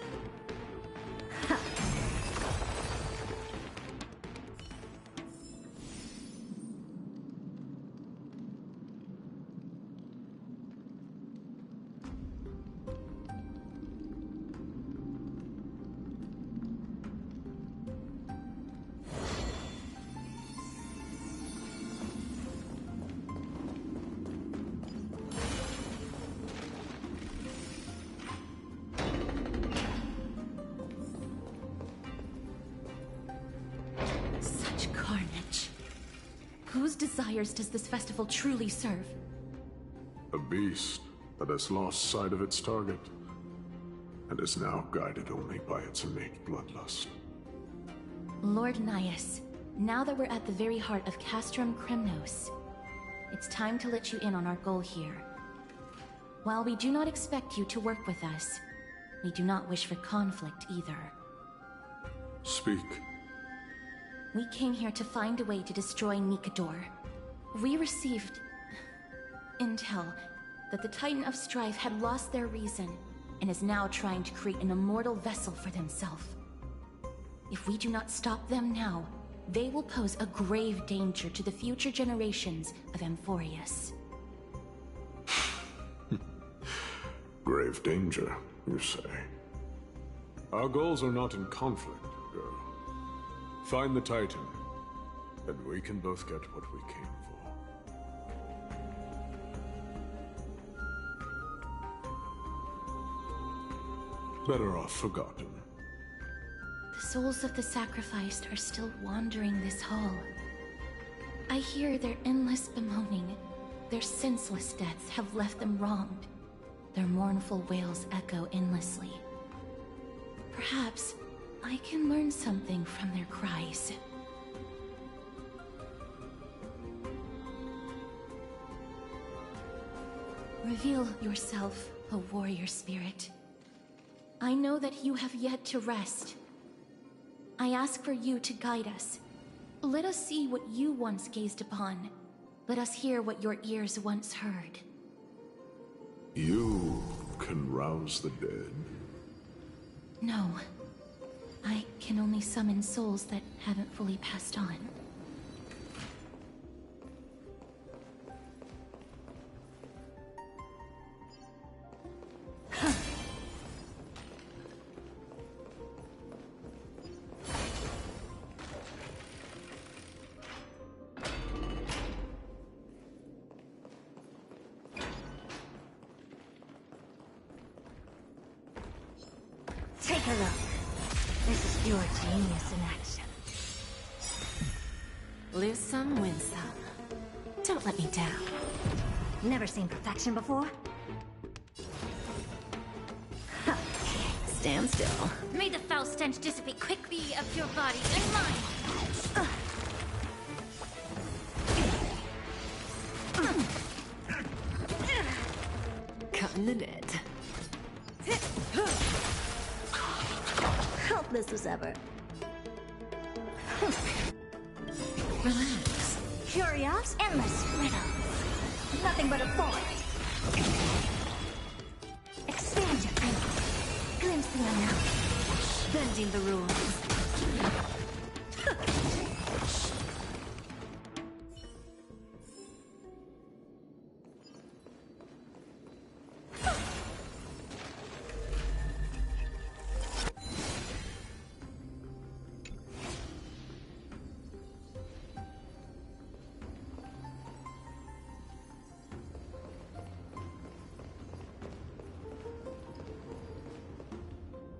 Whose desires does this festival truly serve? A beast that has lost sight of its target, and is now guided only by its innate bloodlust. Lord Naius, now that we're at the very heart of Castrum Kremnos, it's time to let you in on our goal here. While we do not expect you to work with us, we do not wish for conflict either. Speak. We came here to find a way to destroy Nikador. We received intel that the Titan of Strife had lost their reason and is now trying to create an immortal vessel for themselves. If we do not stop them now, they will pose a grave danger to the future generations of Amphorius. Grave danger, you say? Our goals are not in conflict, girl. Find the Titan, and we can both get what we came for. Better off forgotten. The souls of the sacrificed are still wandering this hall. I hear their endless bemoaning. Their senseless deaths have left them wronged. Their mournful wails echo endlessly. Perhaps I can learn something from their cries. Reveal yourself, O warrior spirit. I know that you have yet to rest. I ask for you to guide us. Let us see what you once gazed upon. Let us hear what your ears once heard. You can rouse the dead. No. I can only summon souls that haven't fully passed on. Take a look. This is pure genius in action. Lose some, win some. Don't let me down. Never seen perfection before? Stand still. May the foul stench dissipate quickly of your body and mind. Cutting the net. Helpless as ever. Relax. Curious, endless riddles. Nothing but a void. Expand your ankles. Glimpse the unknown. Bending the rules.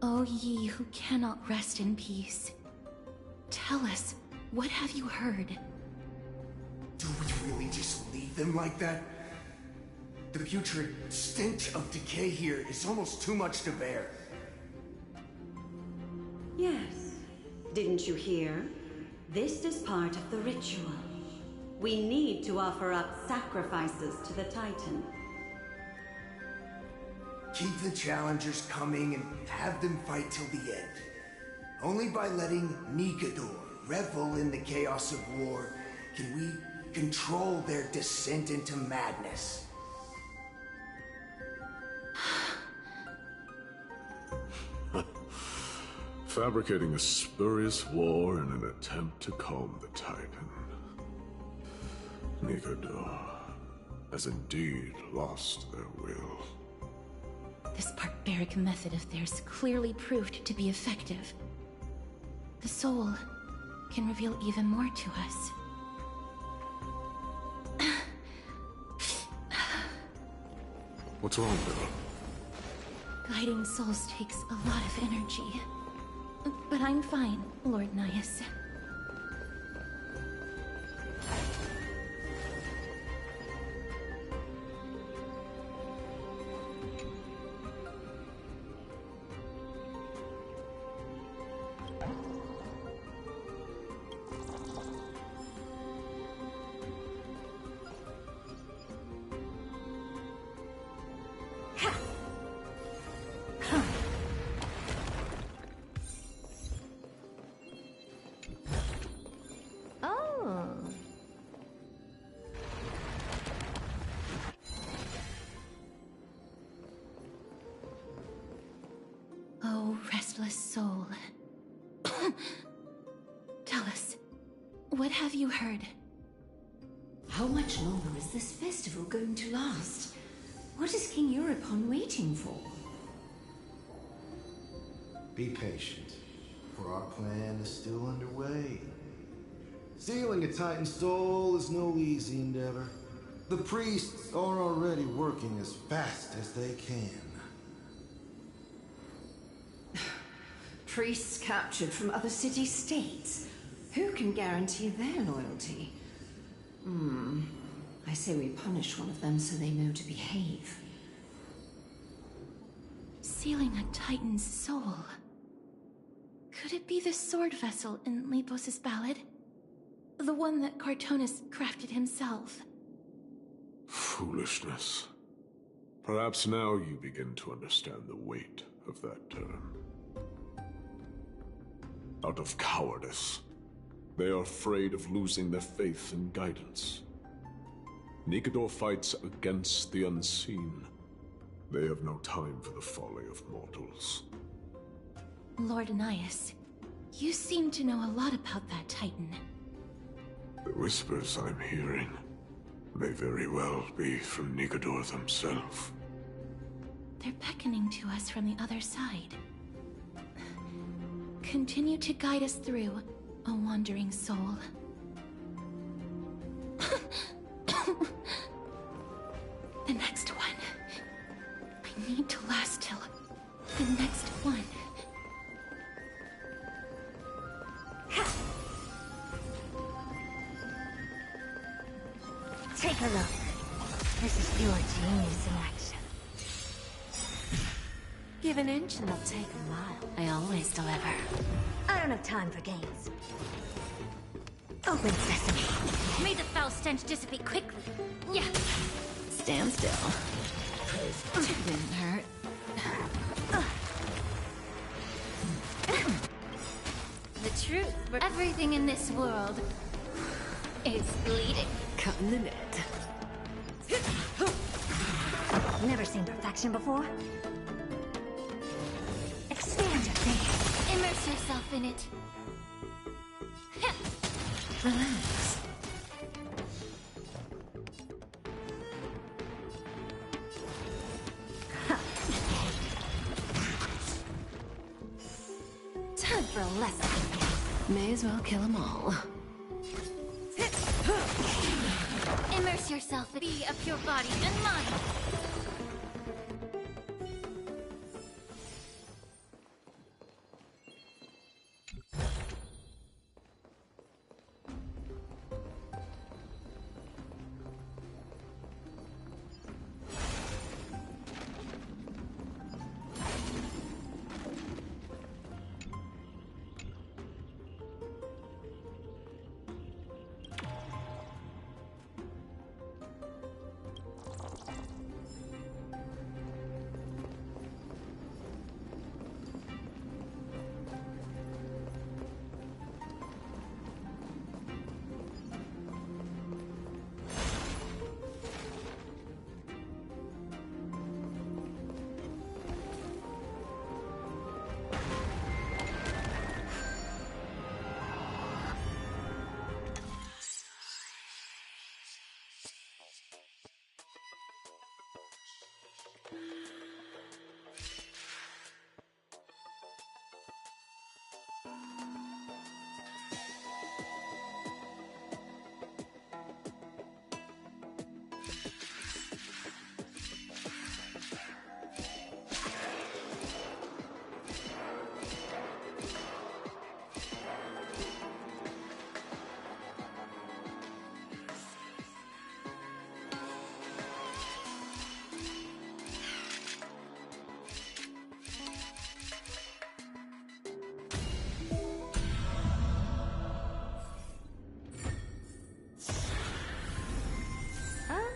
O ye who cannot rest in peace, tell us, what have you heard? Do we really just leave them like that? The putrid stench of decay here is almost too much to bear. Yes, Didn't you hear? This is part of the ritual. We need to offer up sacrifices to the Titan. Keep the challengers coming and have them fight till the end. Only by letting Nigador revel in the chaos of war can we control their descent into madness. Fabricating a spurious war in an attempt to calm the Titan. Nigador has indeed lost their will. This barbaric method of theirs clearly proved to be effective. The soul can reveal even more to us. What's wrong, girl? Guiding souls takes a lot of energy. But I'm fine, Lord Nias. Oh, restless soul. Tell us, what have you heard? How much longer is this festival going to last? What is King Euripon waiting for? Be patient, for our plan is still underway. Stealing a Titan soul is no easy endeavor. The priests are already working as fast as they can. Priests captured from other city-states. Who can guarantee their loyalty? I say we punish one of them so they know to behave. Sealing a Titan's soul. Could it be the sword vessel in Lepos' ballad? The one that Cartonis crafted himself? Foolishness. Perhaps now you begin to understand the weight of that term. Out of cowardice, they are afraid of losing their faith and guidance. Nigador fights against the unseen. They have no time for the folly of mortals. Lord Nias, you seem to know a lot about that Titan. The whispers I'm hearing may very well be from Nigador himself. They're beckoning to us from the other side. Continue to guide us through, a wandering soul. The next one. I need to last till the next one. Take a look. This is pure genius in action. Give an inch and they'll take a mile. I always deliver. I don't have time for games. Open sesame. May the foul stench dissipate quickly. Yeah. Stand still. Didn't hurt. The truth, but everything in this world is bleeding. Cutting the net. Never seen perfection before? Expand your thinking. Immerse yourself in it. Relax. Time for a lesson. May as well kill them all. Immerse yourself in be of your body and mind.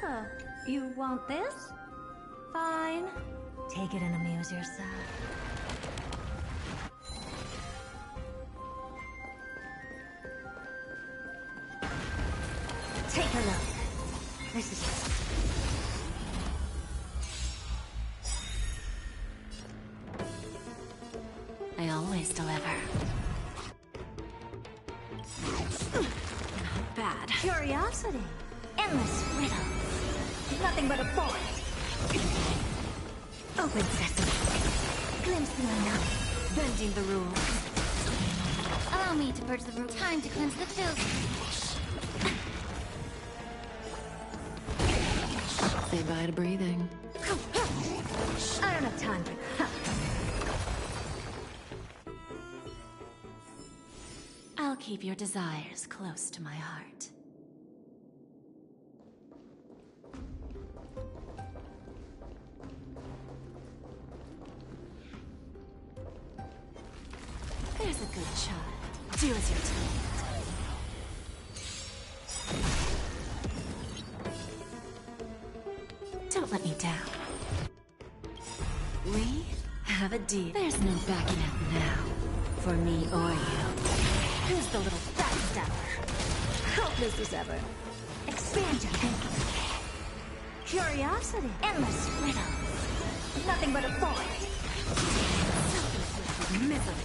Oh, you want this? Fine. Take it and amuse yourself. Take a look. This is... I always deliver. Not bad. Curiosity. Endless riddle. Nothing but a forest. Open sesame. Glimpse the unknown. Bending the rules. Allow me to purge the room. Time to cleanse the filth. Say bye to breathing. I don't have time for that. I'll keep your desires close to my heart. There's a good child. Do as you're told. Don't let me down. We have a deal. There's no backing out now, for me or you. Who's the little backstabber? Hopeless as ever. Expand your thinking. Curiosity. Endless riddles. Nothing but a void. Selfless with misery.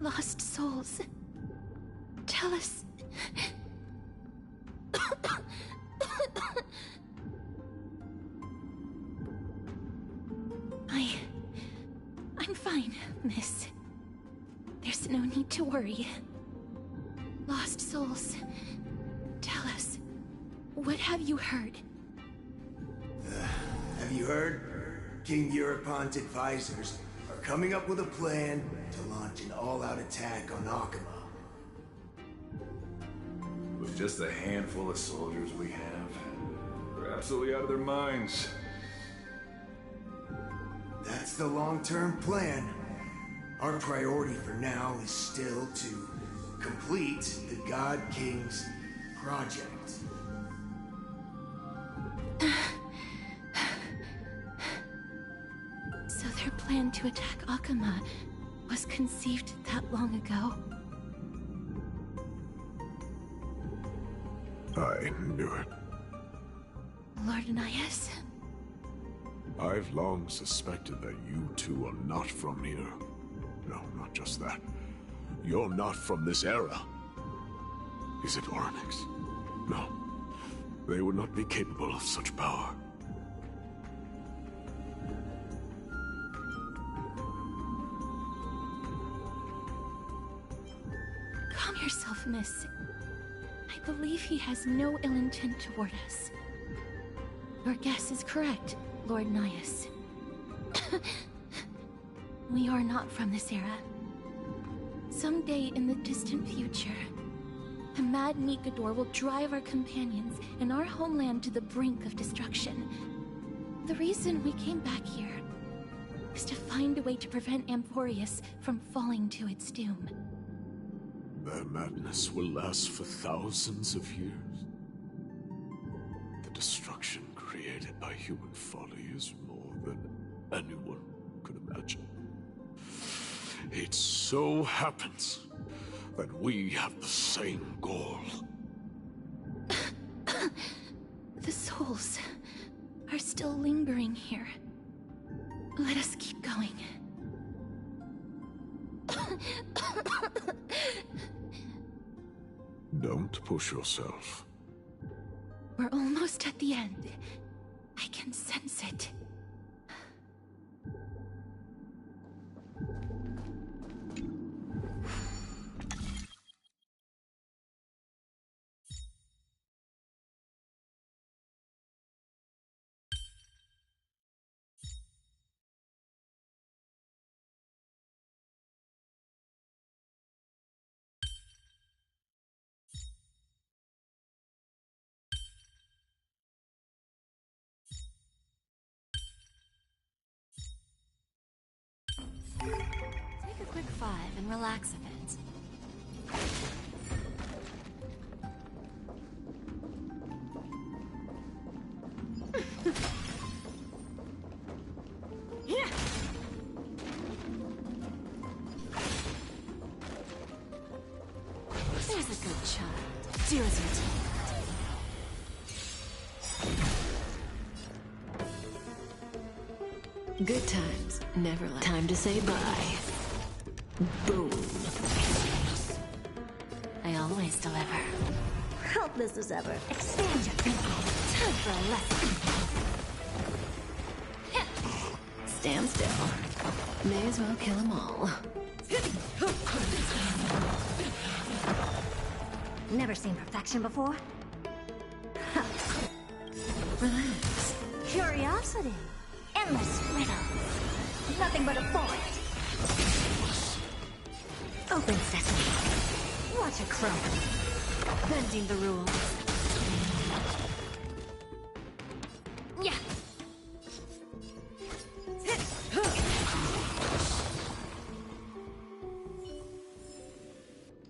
Lost souls. Tell us. I'm fine, miss. There's no need to worry. Lost souls. Tell us. What have you heard? Have you heard? King Euripant's advisors are coming up with a plan to launch an all-out attack on Akama. With just a handful of soldiers we have, they're absolutely out of their minds. That's the long-term plan. Our priority for now is still to complete the God King's project. So their plan to attack Akama was conceived that long ago? I knew it. Lord Anaias? I've long suspected that you two are not from here. No, not just that. You're not from this era. Is it Oryx? No. They would not be capable of such power. Calm yourself, miss. I believe he has no ill intent toward us. Your guess is correct, Lord Nias. We are not from this era. Someday in the distant future, a mad Nikador will drive our companions and our homeland to the brink of destruction. The reason we came back here is to find a way to prevent Amphorius from falling to its doom. Their madness will last for thousands of years. The destruction created by human folly is more than anyone could imagine. It so happens that we have the same goal. The souls are still lingering here. Let us keep going. Don't push yourself. We're almost at the end. I can sense it. Take a quick 5 and relax a bit. There's a good child. Do as you're told. Good times never last. Time to say bye. Boom. I always deliver. Helpless as ever. Expand your thinking. Time for a lesson. Stand still. May as well kill them all. Never seen perfection before? Relax. Curiosity. Endless riddles. Nothing but a void. Open sesame. Watch it crumble. Bending the rules. Yeah.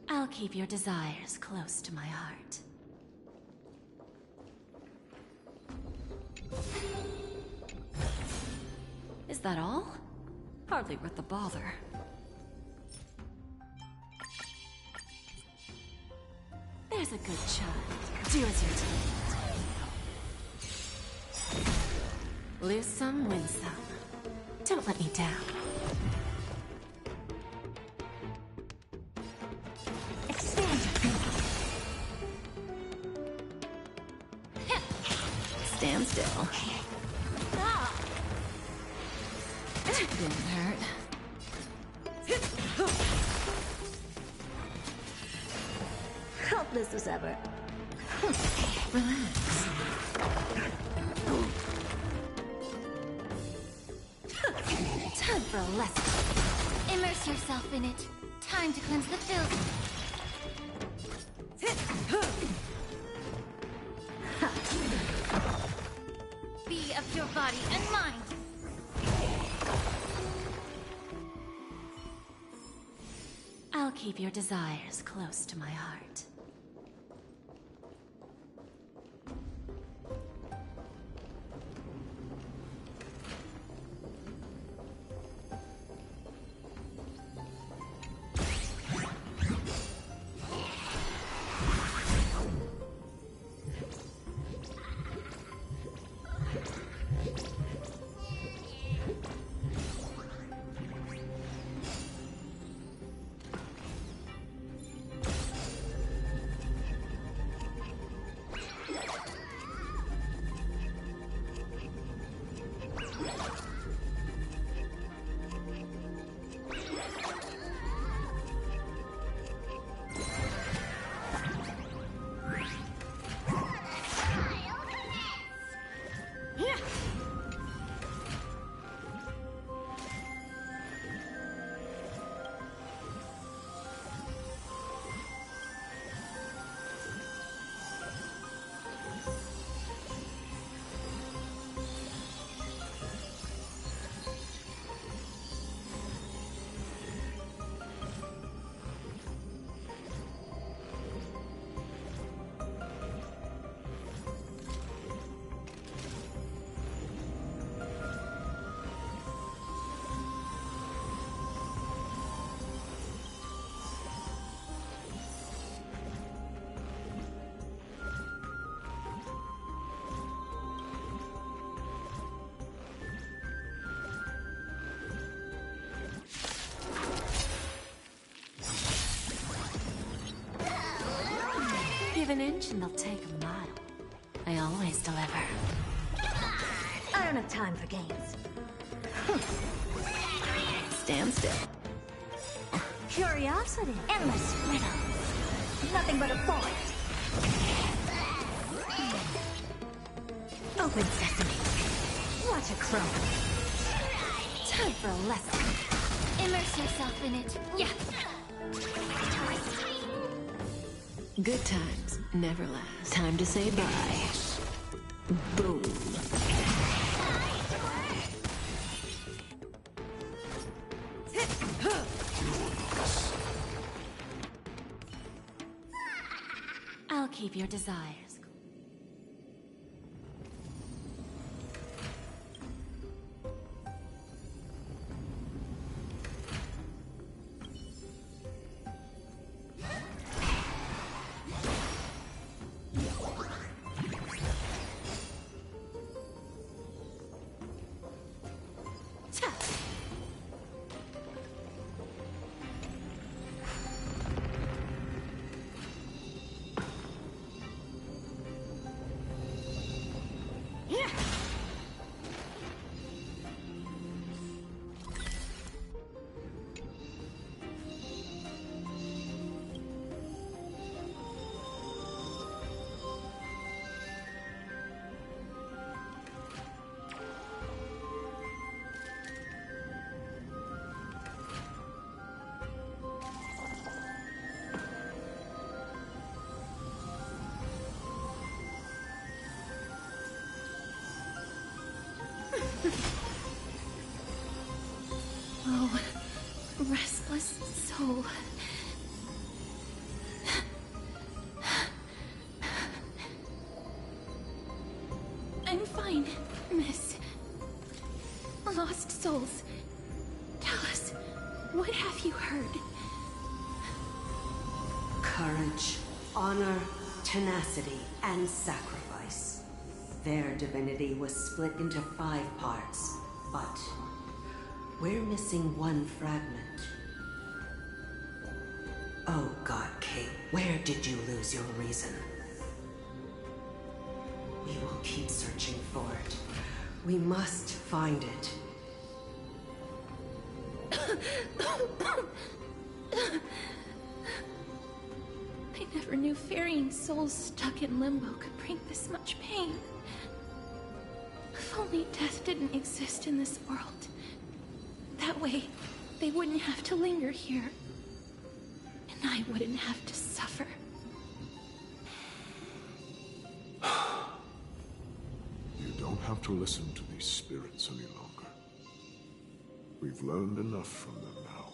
I'll keep your desires close to my heart. Is that all? Hardly worth the bother. There's a good child. Do as you're told. Lose some, win some. Don't let me down. Expand your thinking. Stand still. Ah. Didn't hurt. Helpless as ever. Relax. Time for a lesson. Immerse yourself in it. Time to cleanse the filth. Be of your body and mind. I'll keep your desires close to my heart. Give an inch and they'll take a mile. I always deliver. I don't have time for games. Stand still. Curiosity. Endless riddles. Nothing but a void. Open sesame. Watch it crumble. Time for a lesson. Immerse yourself in it. Yeah. Good times never last. Time to say bye. Boom. keep your desires. Oh, restless soul. I'm fine, miss. Lost souls. Tell us, what have you heard? Courage, honor, tenacity, and sacrifice. Their divinity was split into 5 parts, but we're missing one fragment. Oh God, Kate, where did you lose your reason? We will keep searching for it. We must find it. I never knew ferrying souls stuck in limbo could bring this much pain. If only death didn't exist in this world. That way, they wouldn't have to linger here. And I wouldn't have to suffer. You don't have to listen to these spirits any longer. We've learned enough from them now.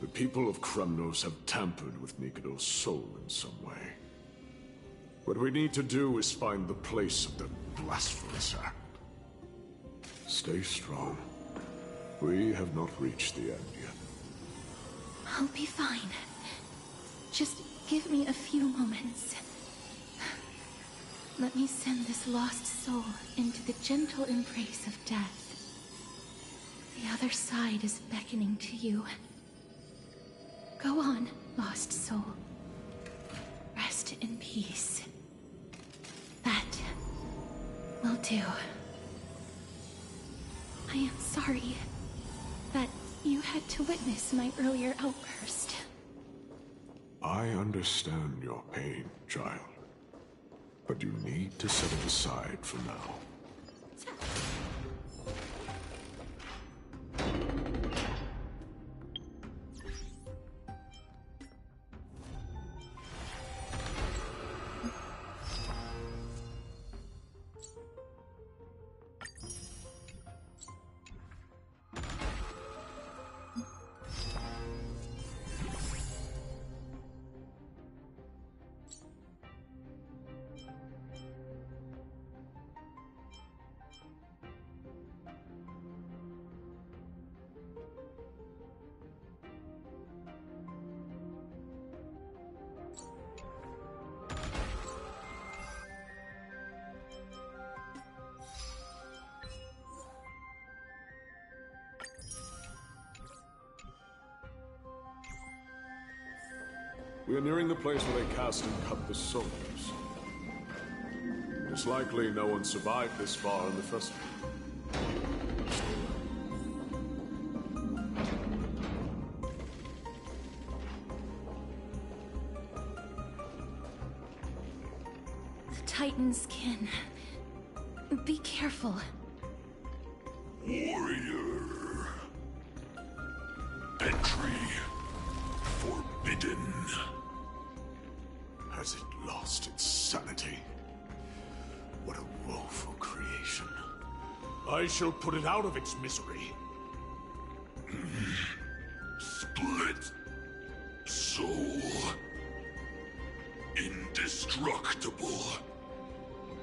The people of Kremnos have tampered with Nikado's soul in some way. What we need to do is find the place of the blasphemous act. Stay strong. We have not reached the end yet. I'll be fine. Just give me a few moments. Let me send this lost soul into the gentle embrace of death. The other side is beckoning to you. Go on, lost soul. Rest in peace. That will do. I am sorry that you had to witness my earlier outburst. I understand your pain, child. But you need to set it aside for now. We are nearing the place where they cast and cut the souls. It is likely no one survived this far in the festival. The Titan's kin. Be careful. Warrior. Entry forbidden. Has it lost its sanity? What a woeful creation. I shall put it out of its misery. Split soul. In indestructible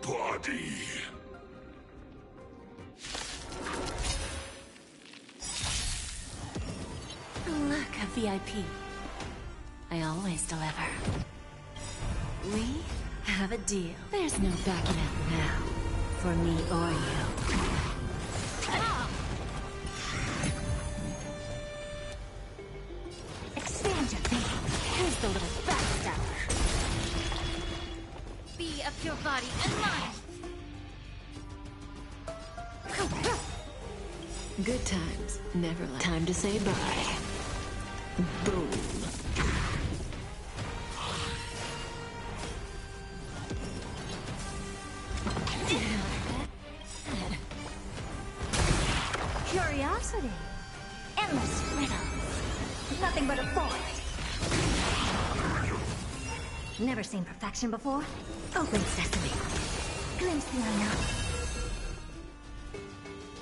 body. Look, a VIP. I always deliver. We have a deal. There's no backing out now, for me or you. Expand your thinking. Here's the little backstabber. Be of your body and mind. Good times, never left. Time to say bye. Boom. Curiosity. Endless riddles. Nothing but a void. Never seen perfection before? Open sesame. Glimpse the unknown.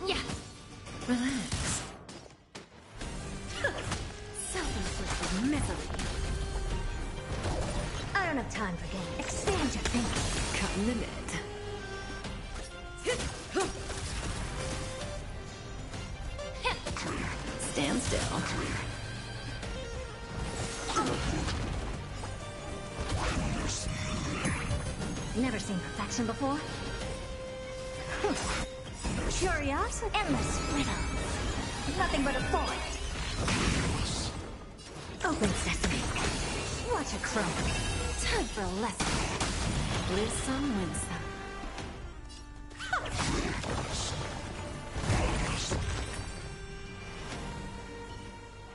Yeah. Relax. Self-inflicted misery. I don't have time for games. Expand your thinking. Cut in the net. Stand still. Never seen perfection before? Curiosity. Endless riddles. Nothing but a void. Open sesame. What a crumb. Time for a lesson. Live some, win some.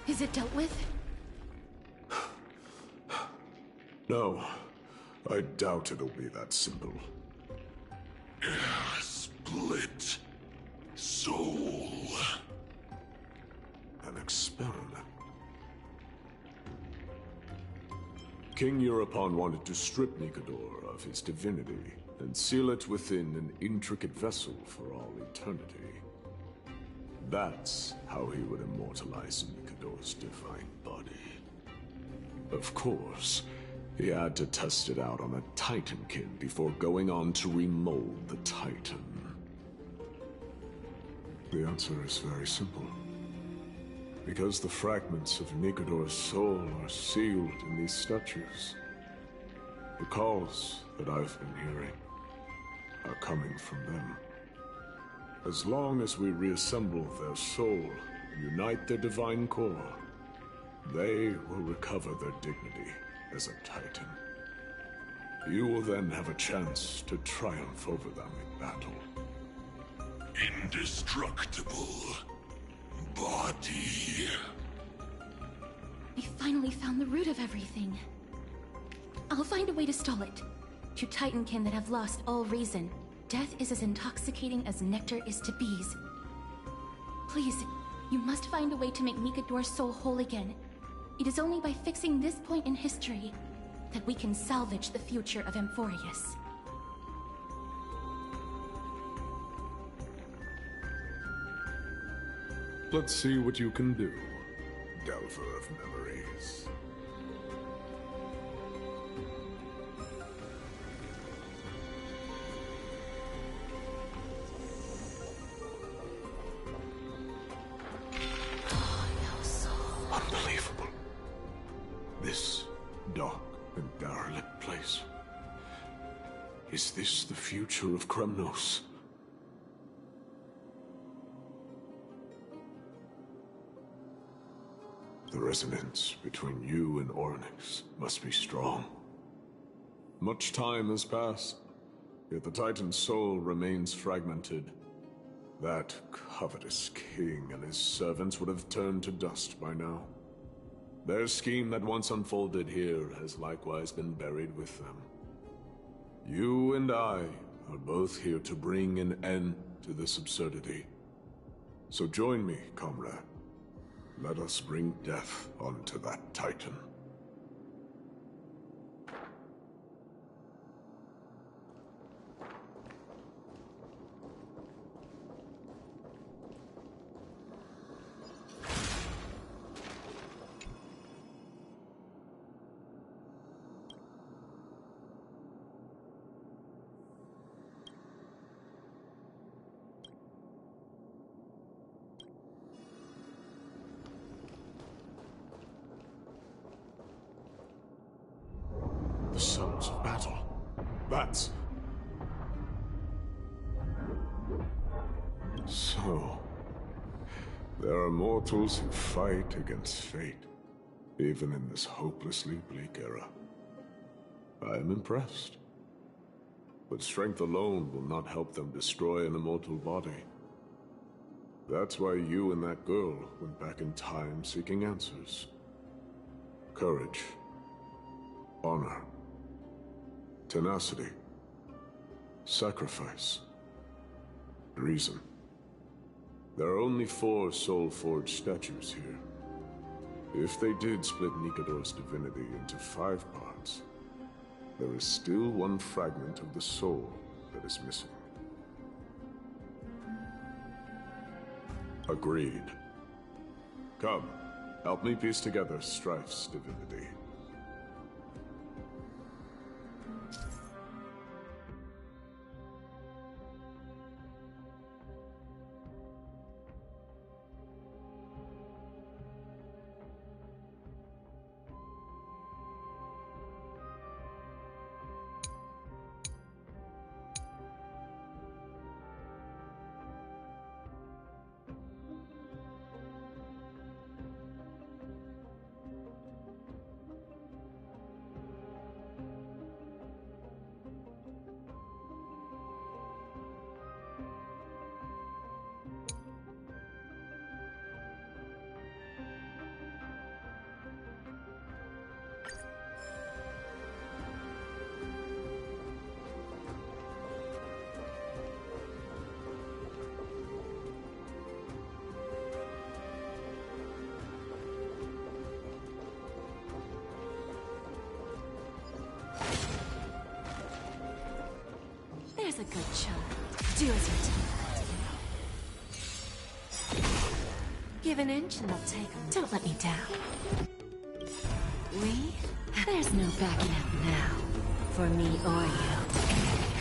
Is it dealt with? No, I doubt it'll be that simple. Split soul. An experiment. King Euripon wanted to strip Nikador of his divinity and seal it within an intricate vessel for all eternity. That's how he would immortalize Nikador's divine body. Of course, he had to test it out on a Titankin before going on to remold the Titan. The answer is very simple. Because the fragments of Nikador's soul are sealed in these statues. The calls that I've been hearing are coming from them. As long as we reassemble their soul and unite their divine core, they will recover their dignity as a Titan. You will then have a chance to triumph over them in battle. Indestructible body. We finally found the root of everything. I'll find a way to stall it. To Titankin that have lost all reason, death is as intoxicating as nectar is to bees. Please, you must find a way to make Nikador's soul whole again. It is only by fixing this point in history that we can salvage the future of Amphorius. Let's see what you can do, Delver of Memories. Unbelievable. This dark and derelict place. Is this the future of Kremnos? The resonance between you and Ornyx must be strong. Much time has passed, yet the Titan's soul remains fragmented. That covetous king and his servants would have turned to dust by now. Their scheme that once unfolded here has likewise been buried with them. You and I are both here to bring an end to this absurdity. So join me, comrade. Let us bring death onto that Titan. That's... So... there are mortals who fight against fate, even in this hopelessly bleak era. I am impressed. But strength alone will not help them destroy an immortal body. That's why you and that girl went back in time seeking answers. Courage. Honor. Tenacity. Sacrifice. Reason. There are only 4 soul-forged statues here. If they did split Nikador's divinity into 5 parts, there is still one fragment of the soul that is missing. Agreed. Come, help me piece together Strife's divinity. There's a good shot. Do as you're told. Give an inch and they'll take them. Don't let me down. There's no backing out now. For me or you.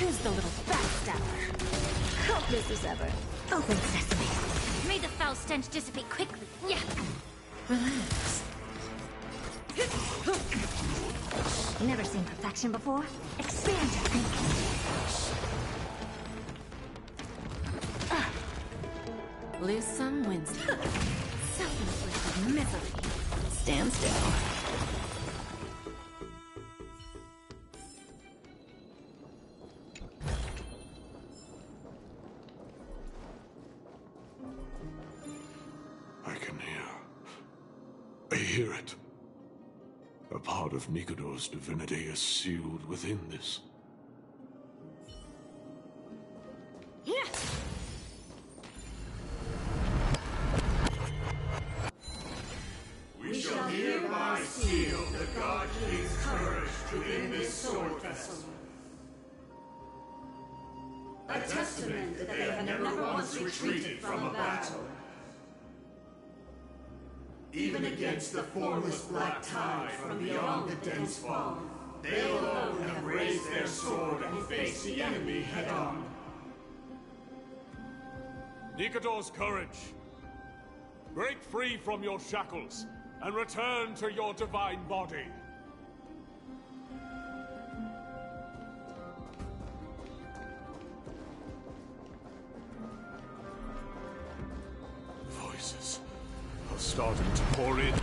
Who's the little backstabber? Hopeless as ever. Open sesame. May the foul stench dissipate quickly. Yeah. Relax. Never seen perfection before? Expand your thinking. Lose some, win some. Self-inflicted misery. Stand still. I can hear. I hear it. A part of Nikador's divinity is sealed within this. Yes! We shall hereby seal the God King's courage within this sword vessel. A testament that they have never once retreated from a battle. Even against the formless black tide from beyond the dense fog, they alone have raised their sword and faced the enemy head-on. Nikador's courage! Break free from your shackles and return to your divine body. Voices are starting to pour in.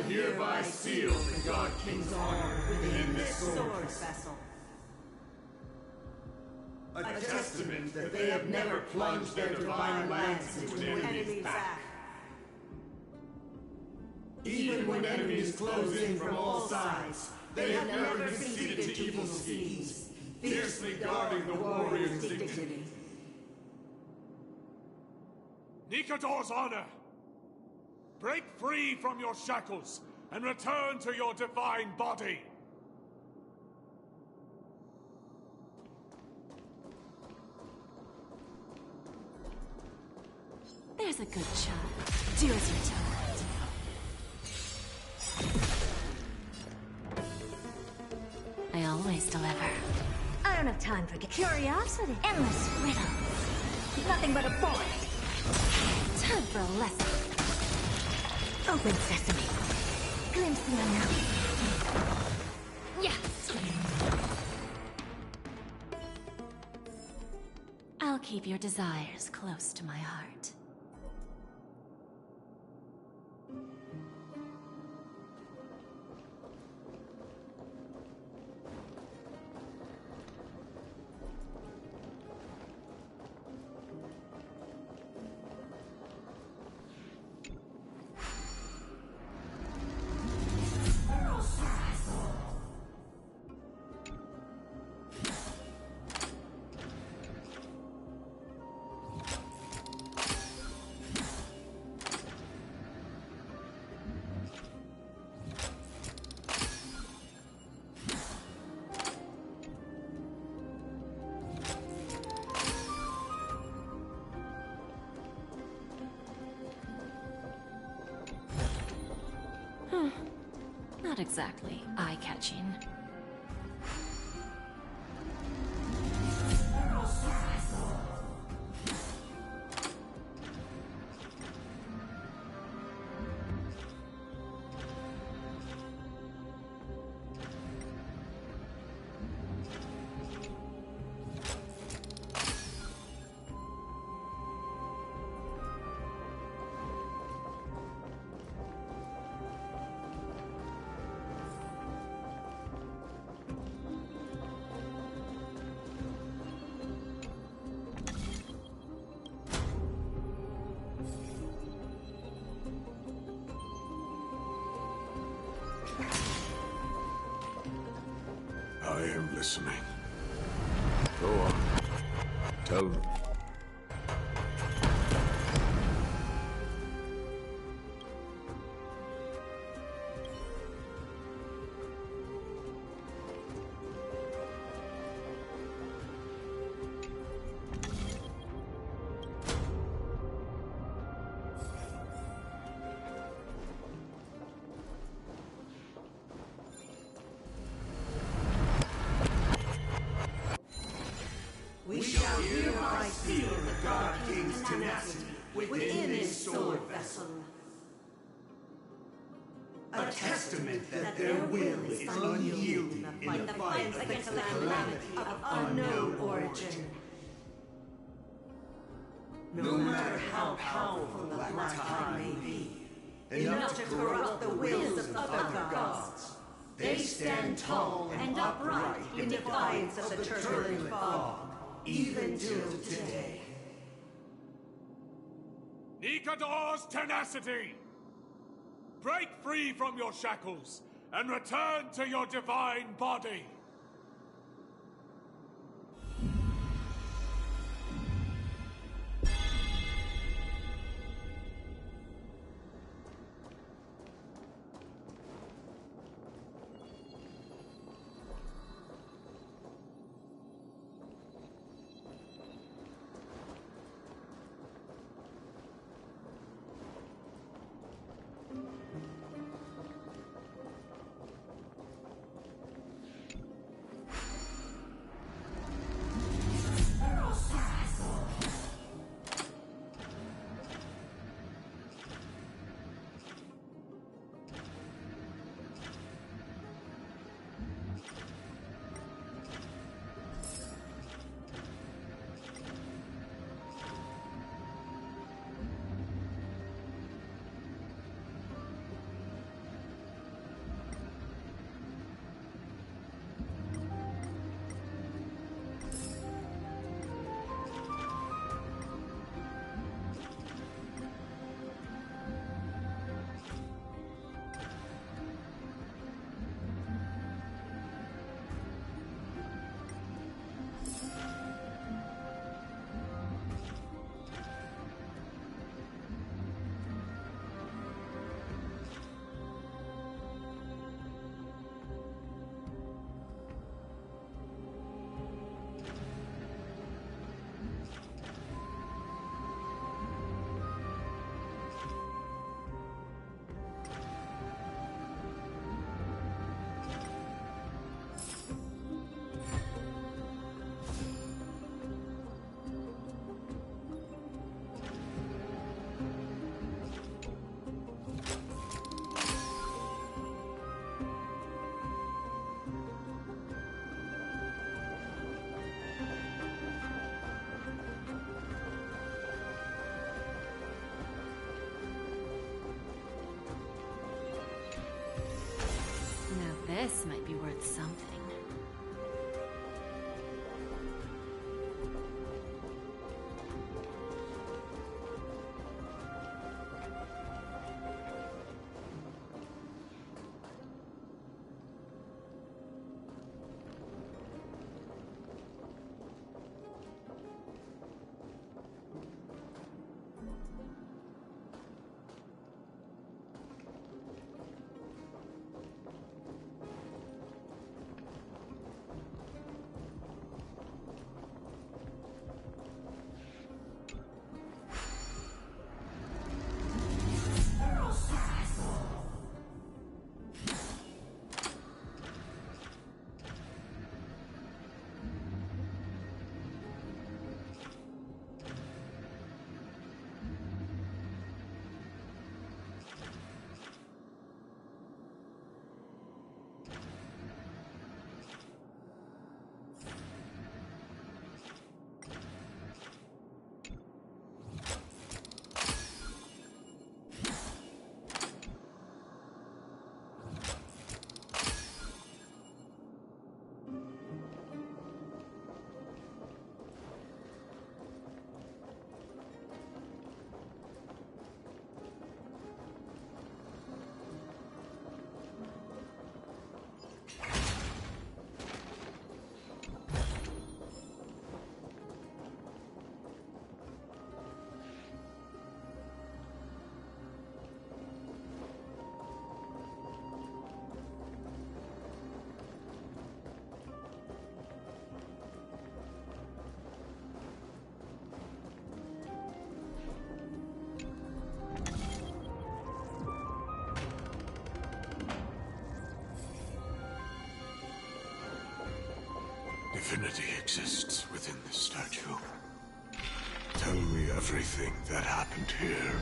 hereby seal the God King's honor within this sword vessel. A testament that they have never plunged their divine lance into an enemy's back. Even when enemies close in from all sides, they have never conceded to evil schemes, fiercely guarding the warrior's dignity. Nikador's honor! Break free from your shackles and return to your divine body! There's a good child. Do as you're told. I always deliver. I don't have time for curiosity. Endless riddles. Nothing but a boy. Time for a lesson. Open sesame. Glimpse the unknown. Yes! I'll keep your desires close to my heart. Not exactly eye-catching. I am listening. Go on. Tell me. We shall hereby seal the God King's tenacity within this sword vessel. A testament that their will is unyielding in the fight against the calamity of unknown origin. No matter how powerful the Black Tide may be, enough to corrupt the wills of other gods, they stand tall and upright in defiance of the turbulent fog, even till today. Nikador's tenacity! Break free from your shackles and return to your divine body! This might be worth something. Divinity exists within this statue. Tell me everything that happened here.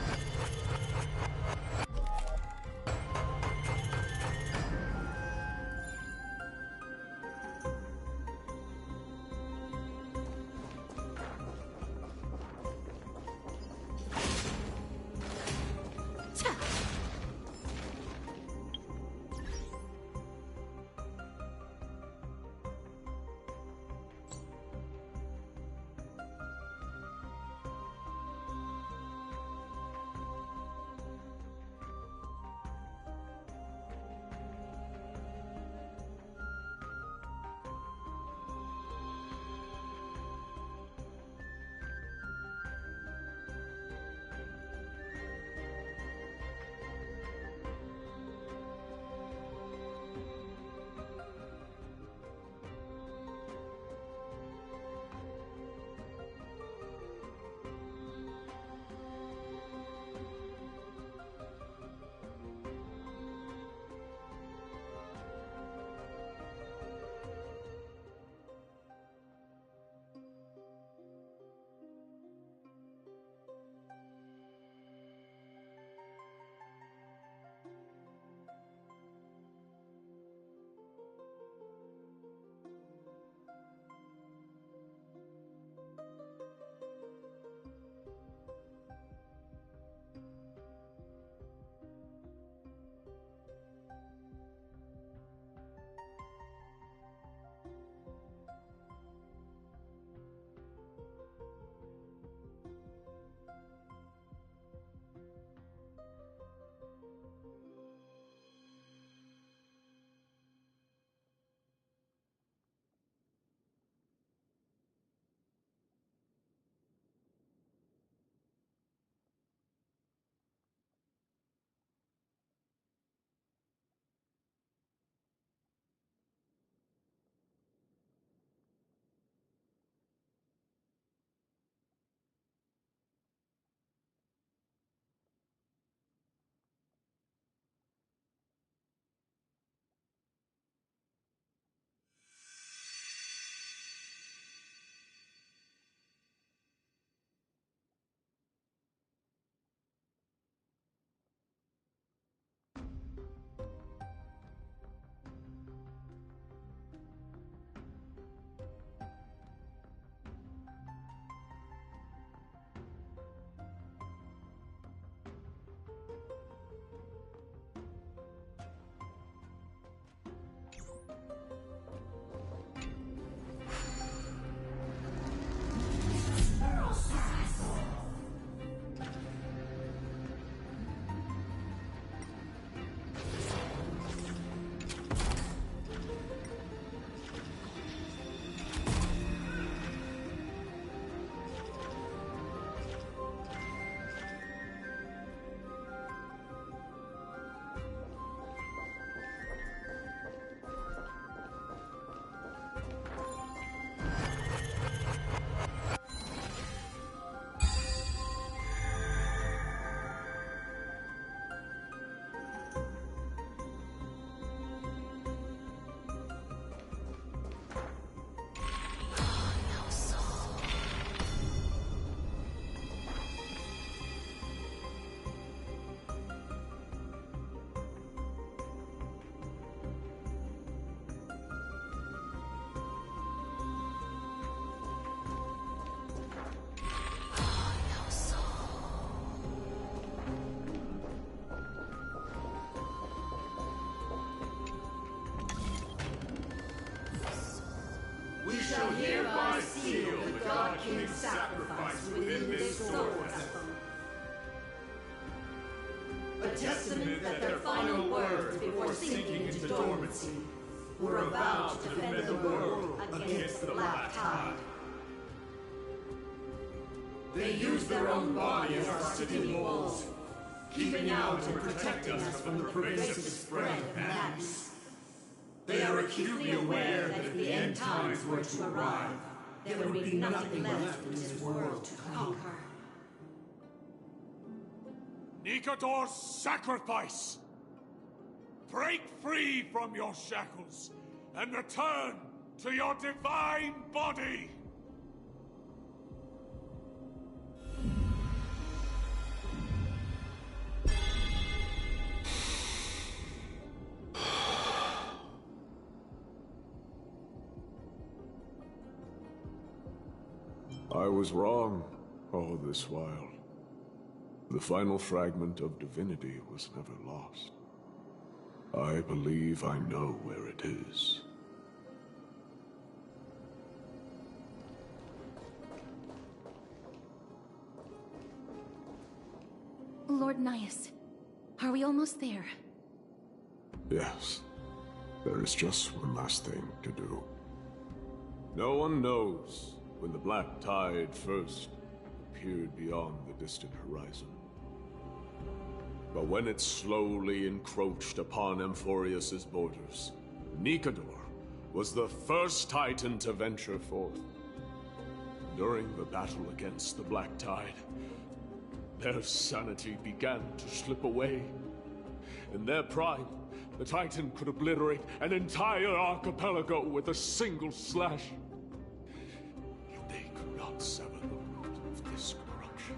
testament that their final words before sinking into dormancy were about to defend the world against the Black Tide. They used their own body as our city walls, keeping out and protecting us from the pervasive spread of madness. They are acutely aware that if the end times were to arrive, there would be nothing left in this world to conquer. Nikador's sacrifice! Break free from your shackles and return to your divine body! I was wrong all this while. The final fragment of divinity was never lost. I believe I know where it is. Lord Nias, are we almost there? Yes. There is just one last thing to do. No one knows when the Black Tide first appeared beyond the distant horizon. But when it slowly encroached upon Amphorius's borders, Nikador was the first Titan to venture forth. During the battle against the Black Tide, their sanity began to slip away. In their prime, the Titan could obliterate an entire archipelago with a single slash. Yet they could not sever the root of this corruption.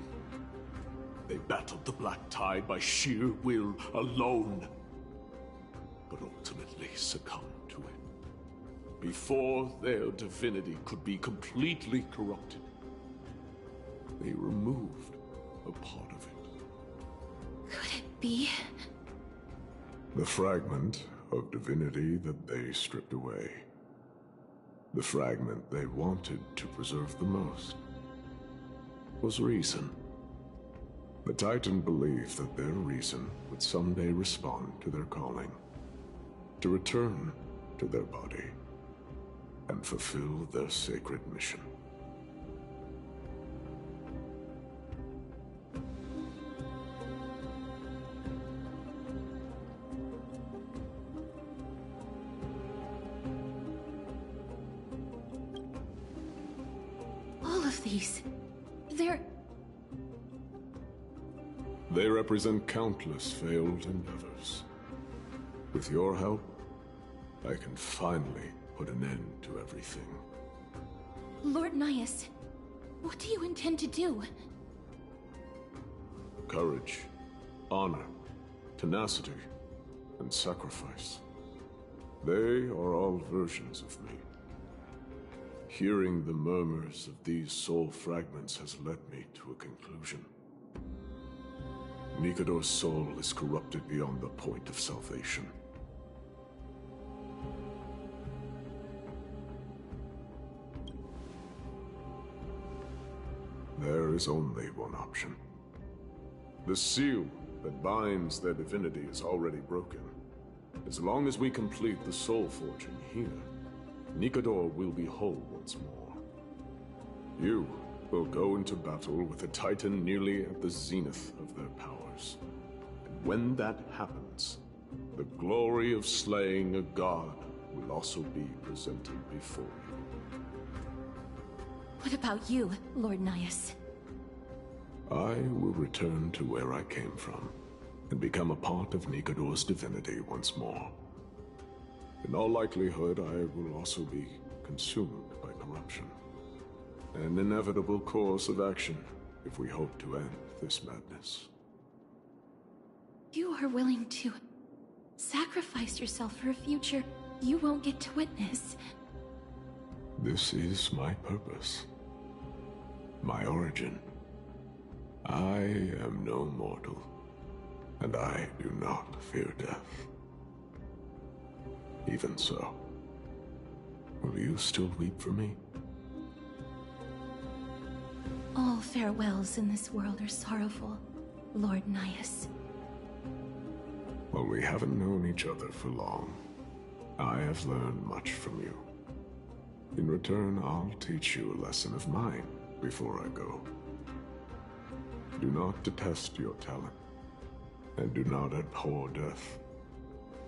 They battled the Black Tide by sheer will alone, but ultimately succumbed to it. Before their divinity could be completely corrupted, they removed a part of it. Could it be? The fragment of divinity that they stripped away. The fragment they wanted to preserve the most was reason. The Titan believed that their reason would someday respond to their calling, to return to their body, and fulfill their sacred mission. All of these, They represent countless failed endeavors. With your help, I can finally put an end to everything. Lord Nias, what do you intend to do? Courage, honor, tenacity, and sacrifice. They are all versions of me. Hearing the murmurs of these soul fragments has led me to a conclusion. Nikador's soul is corrupted beyond the point of salvation. There is only one option. The seal that binds their divinity is already broken. As long as we complete the soul forging here, Nikador will be whole once more. You will go into battle with a Titan nearly at the zenith of their powers. And when that happens, the glory of slaying a god will also be presented before you. What about you, Lord Nias? I will return to where I came from, and become a part of Nikador's divinity once more. In all likelihood, I will also be consumed by corruption. An inevitable course of action if we hope to end this madness. You are willing to sacrifice yourself for a future you won't get to witness. This is my purpose. My origin. I am no mortal, and I do not fear death. Even so, will you still weep for me? All farewells in this world are sorrowful, Lord Nias. While we haven't known each other for long, I have learned much from you. In return, I'll teach you a lesson of mine before I go. Do not detest your talent, and do not abhor death.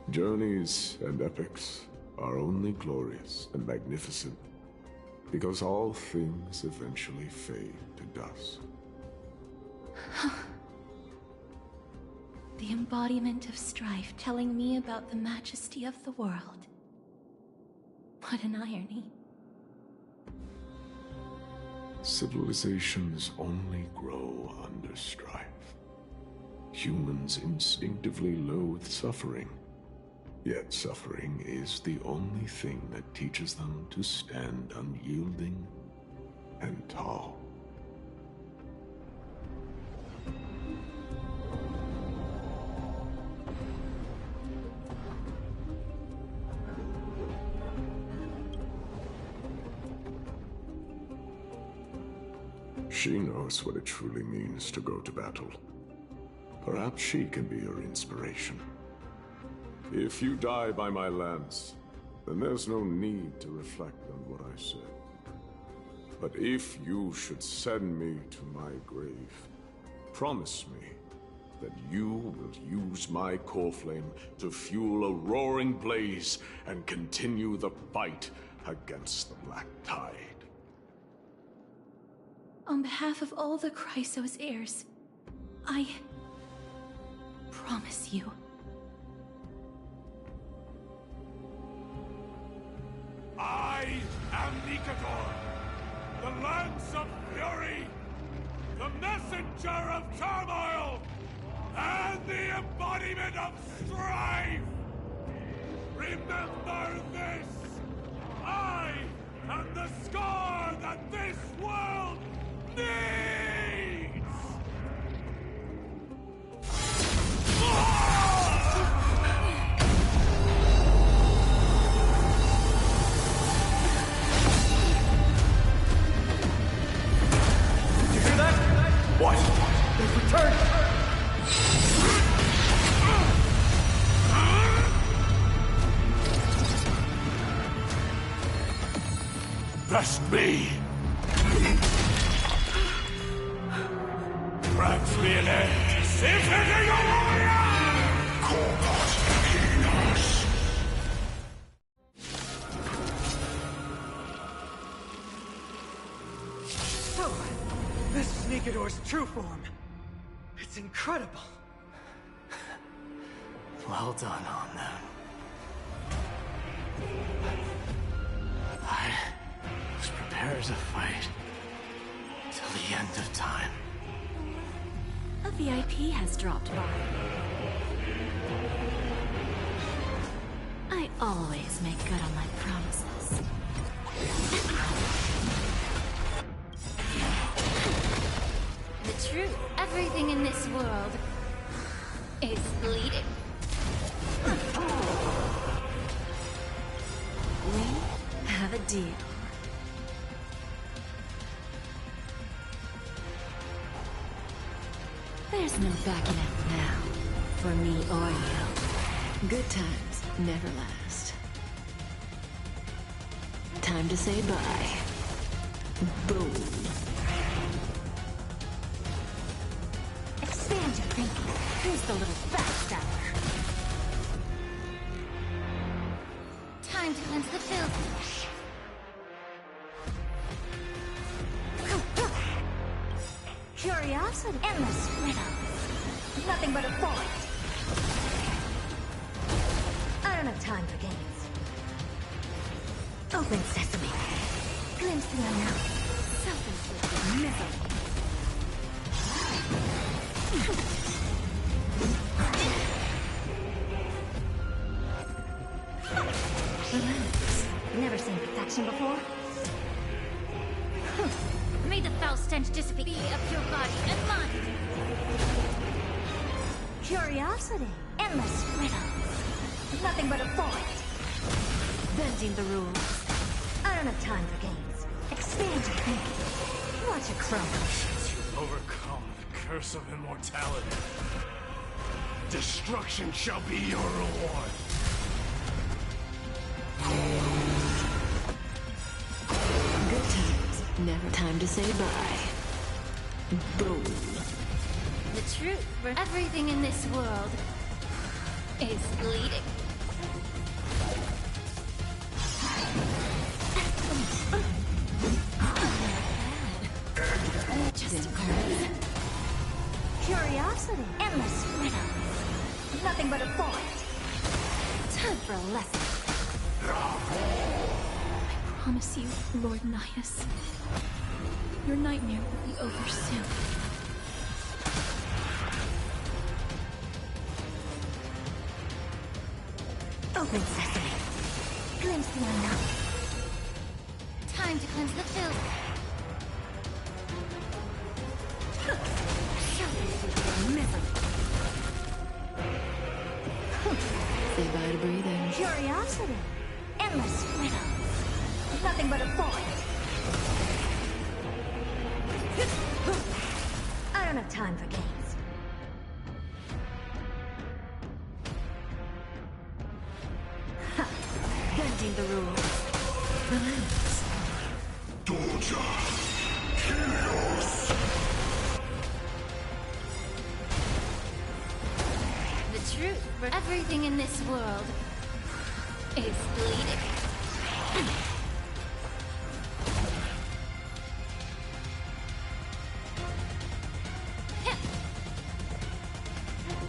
Journeys and epics are only glorious and magnificent because all things eventually fade to dust. The embodiment of strife telling me about the majesty of the world. What an irony. Civilizations only grow under strife. Humans instinctively loathe suffering. Yet suffering is the only thing that teaches them to stand unyielding and tall. She knows what it truly means to go to battle. Perhaps she can be your inspiration. If you die by my lance, then there's no need to reflect on what I said. But if you should send me to my grave, promise me that you will use my core flame to fuel a roaring blaze and continue the fight against the Black Tide. On behalf of all the Chrysos heirs, I promise you. I am Nikador, the Lance of Fury, the messenger of turmoil, and the embodiment of strife! Remember this! I am the scar that this world needs! What? They've returned! Trust me! Grant me an end! Symphony of Warrior! Corpus Penis! So, this is Nikador's true form. It's incredible. Well done on them. I was prepared to fight till the end of time. A VIP has dropped by. I always make good on my promises. The truth. Everything in this world is bleeding. We have a deal. There's no backing out now, for me or you. Good times never last. Time to say bye. Boom. Expand your thinking. Who's the little backstabber? Time to cleanse the filth. Curiosity. Endless riddles. Nothing but a void. I don't have time for games. Open sesame. Glimpse the unknown. Self-inflicted misery. Relax. Never seen perfection before. May the foul stench dissipate of your body and mind. Curiosity. Endless riddles. Nothing but a void. Bending the rules. I don't have time for games. Expand your thinking. Watch it crumble. To overcome the curse of immortality. Destruction shall be your reward. Good times. Never time to say bye. Boom. The truth for everything in this world is bleeding. Just curiosity, endless riddles. Nothing but a point. Time for a lesson. I promise you, Lord Nihus, your nightmare will be over soon. Open sesame. Glimpse the unknown. Time to cleanse the filth. Say bye to breathing. Curiosity, endless riddles. Nothing but a point. I don't have time for games. Ha! Bending the rules. Relax. Dorja, Helios. The truth for everything in this world is bleeding.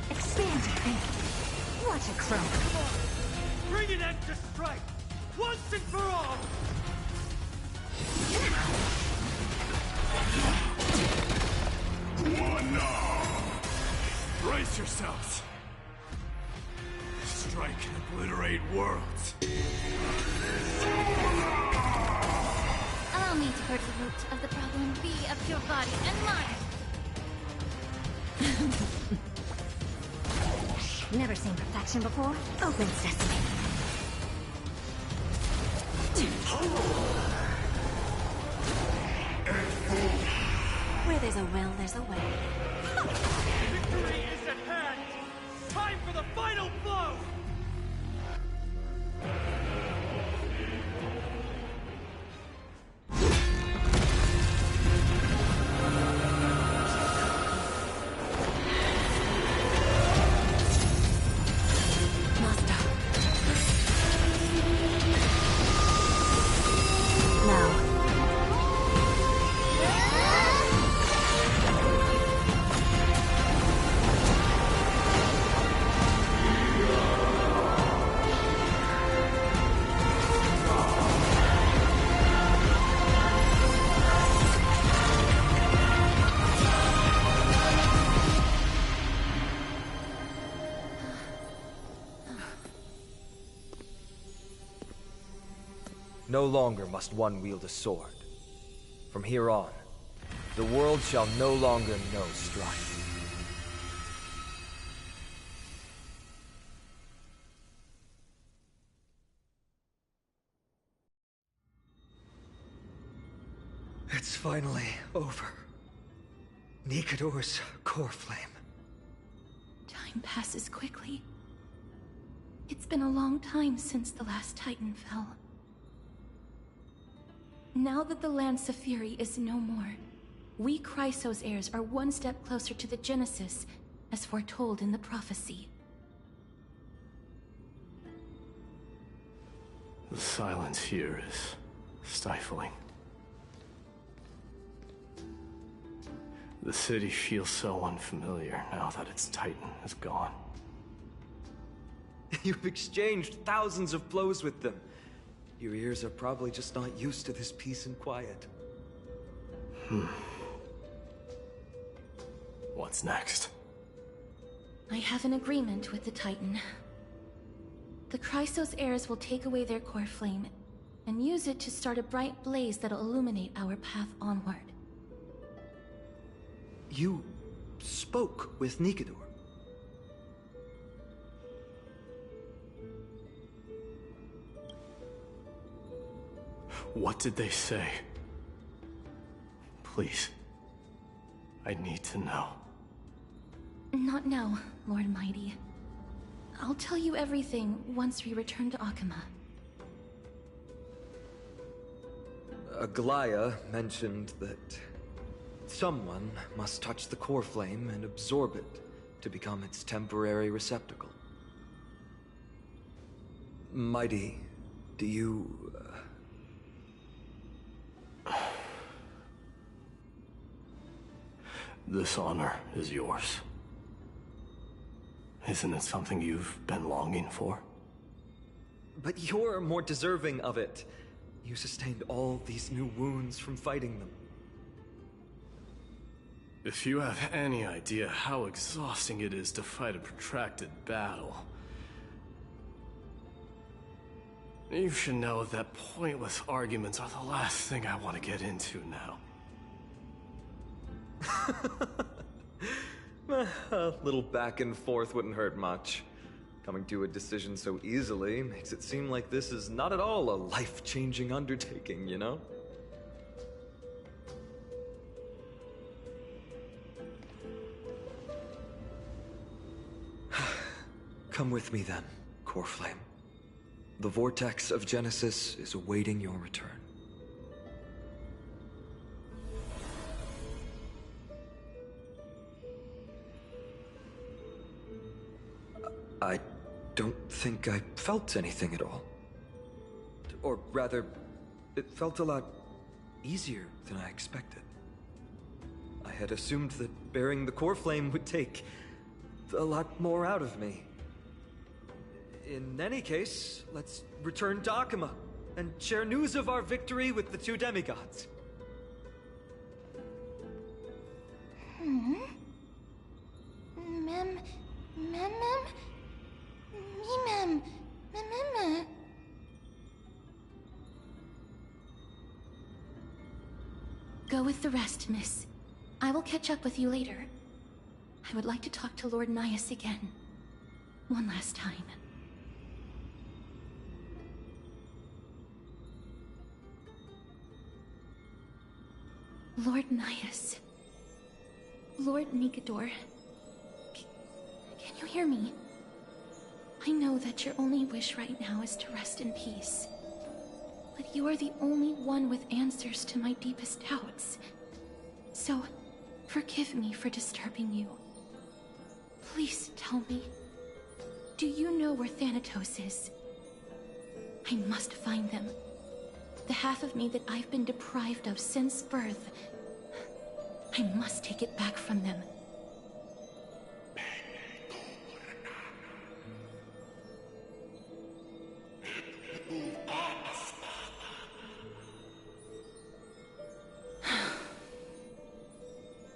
Expand your thinking. Watch it grow. Bring an end to strife, once and for all! One now. Brace yourselves. Strike and obliterate worlds. Allow me to purge the root of the problem be of your body and mind. Never seen perfection before? Open sesame. Where there's a will, there's a way. Victory is at hand! Time for the final blow! No longer must one wield a sword. From here on, the world shall no longer know strife. It's finally over. Nikador's core flame. Time passes quickly. It's been a long time since the last Titan fell. Now that the Lance of Fury is no more, we Chrysos heirs are one step closer to the Genesis, as foretold in the prophecy. The silence here is stifling. The city feels so unfamiliar now that its Titan is gone. You've exchanged thousands of blows with them. Your ears are probably just not used to this peace and quiet. What's next? I have an agreement with the Titan. The Chrysos heirs will take away their core flame and use it to start a bright blaze that'll illuminate our path onward. You spoke with Nikador. What did they say? Please. I need to know. Not now, Lord Mighty. I'll tell you everything once we return to Akama. Aglaya mentioned that someone must touch the core flame and absorb it to become its temporary receptacle. Mighty, do you... This honor is yours. Isn't it something you've been longing for? But you're more deserving of it. You sustained all these new wounds from fighting them. If you have any idea how exhausting it is to fight a protracted battle, you should know that pointless arguments are the last thing I want to get into now. A little back and forth wouldn't hurt much. Coming to a decision so easily makes it seem like this is not at all a life-changing undertaking, you know? Come with me then, Core Flame. The vortex of Genesis is awaiting your return. I don't think I felt anything at all. Or rather, it felt a lot easier than I expected. I had assumed that bearing the core flame would take a lot more out of me. In any case, let's return to Akama and share news of our victory with the two demigods. Go with the rest, miss. I will catch up with you later. I would like to talk to Lord Nias again. One last time. Lord Nias. Lord Nigador. Can you hear me? I know that your only wish right now is to rest in peace. But you are the only one with answers to my deepest doubts. So, forgive me for disturbing you. Please tell me, do you know where Thanatos is? I must find them. The half of me that I've been deprived of since birth. I must take it back from them.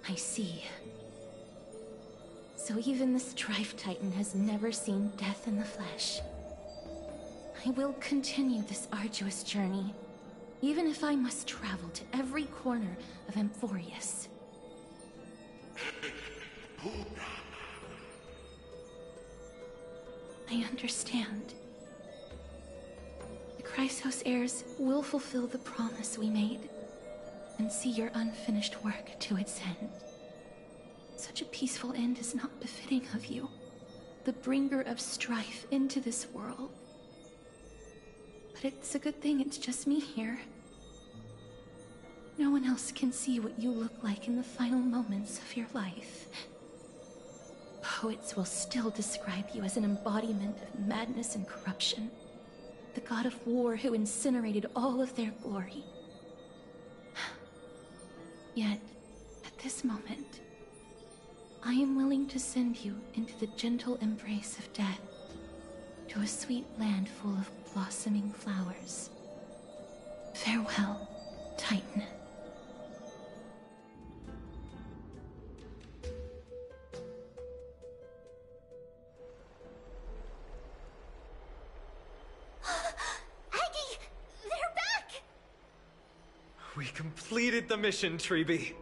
I see. So even the Strife Titan has never seen death in the flesh. I will continue this arduous journey, even if I must travel to every corner of Amphorius. I understand. The Chrysos heirs will fulfill the promise we made, and see your unfinished work to its end. Such a peaceful end is not befitting of you, the bringer of strife into this world. But it's a good thing it's just me here. No one else can see what you look like in the final moments of your life. Poets will still describe you as an embodiment of madness and corruption, the god of war who incinerated all of their glory. Yet, at this moment, I am willing to send you into the gentle embrace of death, to a sweet land full of blossoming flowers. Farewell, Titan. Aggie, they're back! We completed the mission, Treeby.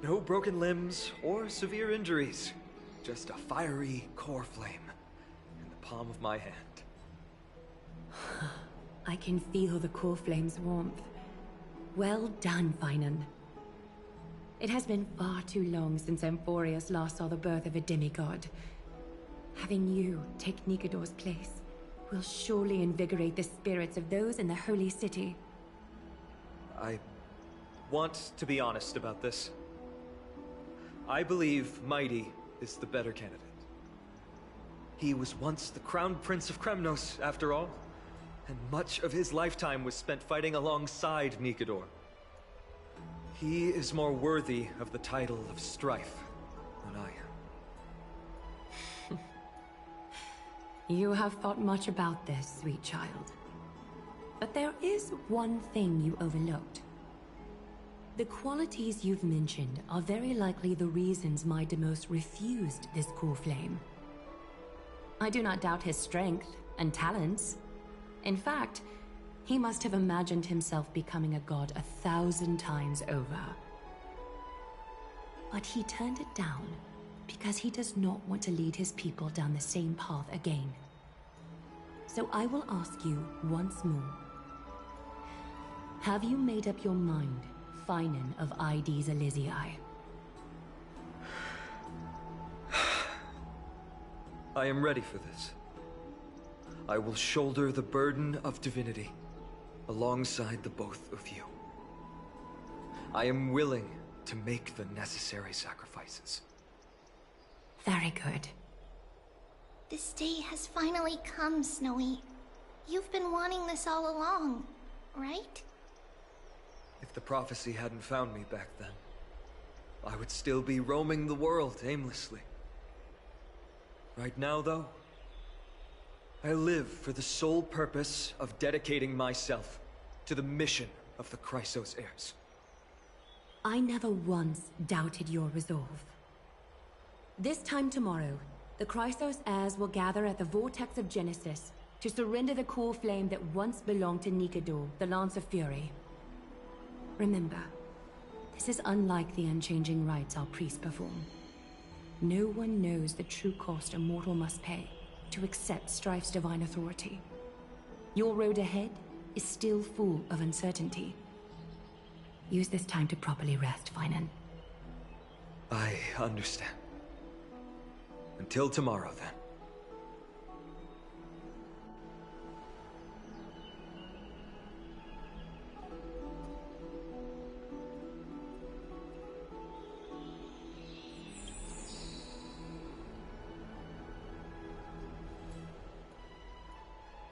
No broken limbs or severe injuries. Just a fiery core flame in the palm of my hand. I can feel the core flame's warmth. Well done, Finan. It has been far too long since Emphorius last saw the birth of a demigod. Having you take Nikador's place will surely invigorate the spirits of those in the Holy City. I want to be honest about this. I believe Mighty is the better candidate. He was once the Crown Prince of Kremnos, after all, and much of his lifetime was spent fighting alongside Nikador. He is more worthy of the title of Strife than I am. You have thought much about this, sweet child. But there is one thing you overlooked. The qualities you've mentioned are very likely the reasons my Demos refused this core flame. I do not doubt his strength and talents. In fact, he must have imagined himself becoming a god 1,000 times over. But he turned it down because he does not want to lead his people down the same path again. So I will ask you once more. Have you made up your mind, Finan of Ides Elysiae? I am ready for this. I will shoulder the burden of divinity alongside the both of you. I am willing to make the necessary sacrifices. Very good. This day has finally come, Snowy. You've been wanting this all along, right? If the prophecy hadn't found me back then, I would still be roaming the world aimlessly. Right now, though, I live for the sole purpose of dedicating myself to the mission of the Chrysos heirs. I never once doubted your resolve. This time tomorrow, the Chrysos heirs will gather at the Vortex of Genesis to surrender the core flame that once belonged to Nikador, the Lance of Fury. Remember, this is unlike the unchanging rites our priests perform. No one knows the true cost a mortal must pay to accept Strife's divine authority. Your road ahead is still full of uncertainty. Use this time to properly rest, Finan. I understand. Until tomorrow, then.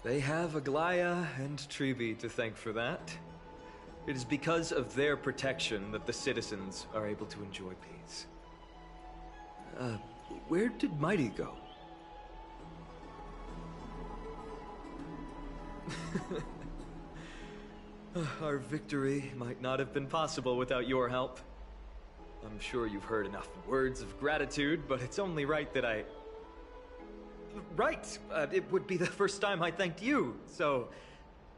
They have Aglaya and Trivi to thank for that. It is because of their protection that the citizens are able to enjoy peace. Where did Mighty go? Our victory might not have been possible without your help. I'm sure you've heard enough words of gratitude, but it's only right that I... Right! It would be the first time I thanked you, so...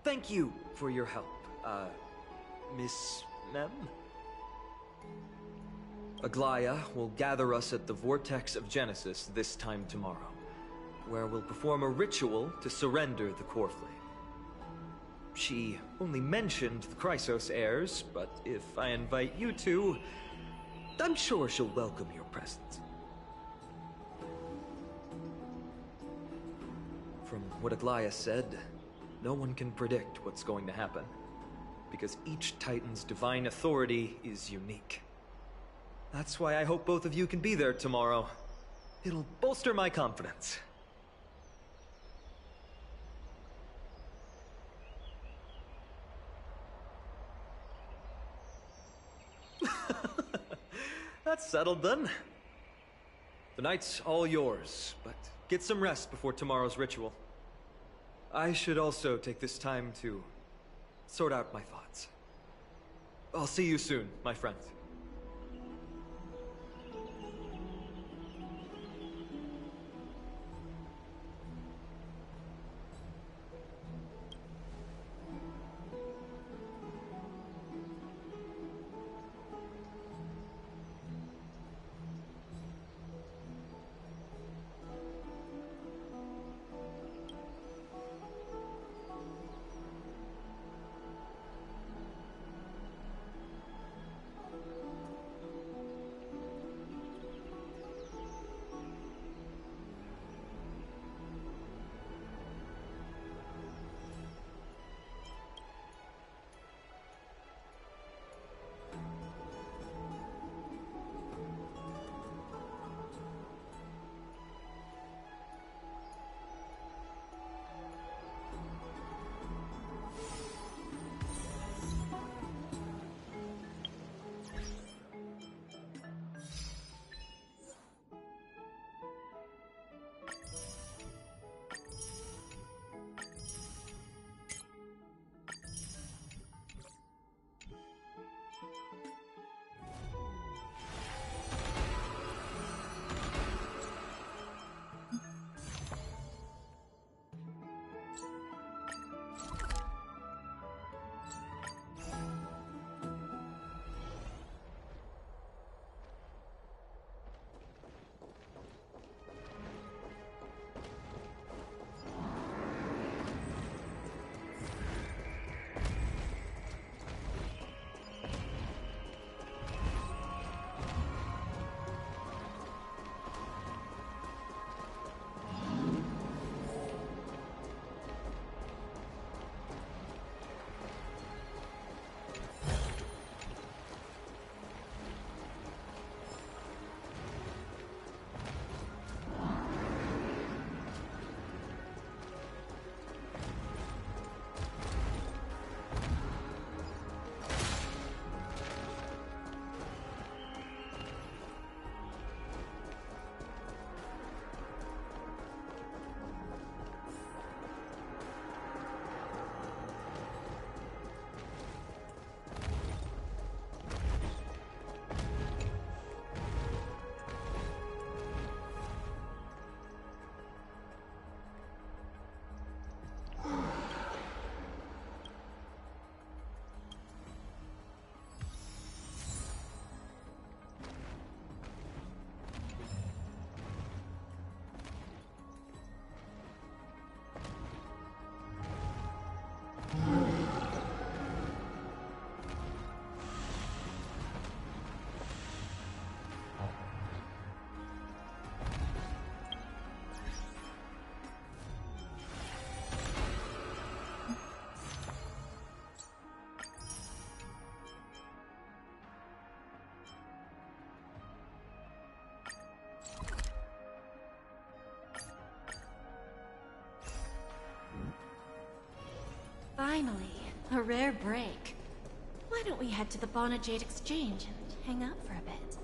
Thank you for your help, Miss Mem? Aglaya will gather us at the Vortex of Genesis this time tomorrow, where we'll perform a ritual to surrender the core flame. She only mentioned the Chrysos heirs, but if I invite you two, I'm sure she'll welcome your presence. From what Aglaya said, no one can predict what's going to happen, because each Titan's divine authority is unique. That's why I hope both of you can be there tomorrow. It'll bolster my confidence. That's settled then. The night's all yours, but get some rest before tomorrow's ritual. I should also take this time to sort out my thoughts. I'll see you soon, my friends. Finally, a rare break. Why don't we head to the Bonajade Exchange and hang out for a bit?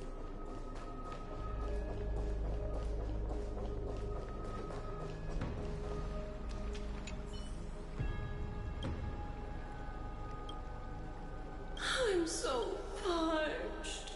I'm so parched.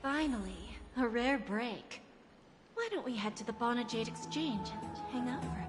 Finally, a rare break. Why don't we head to the Bonajade Exchange and hang out for a bit?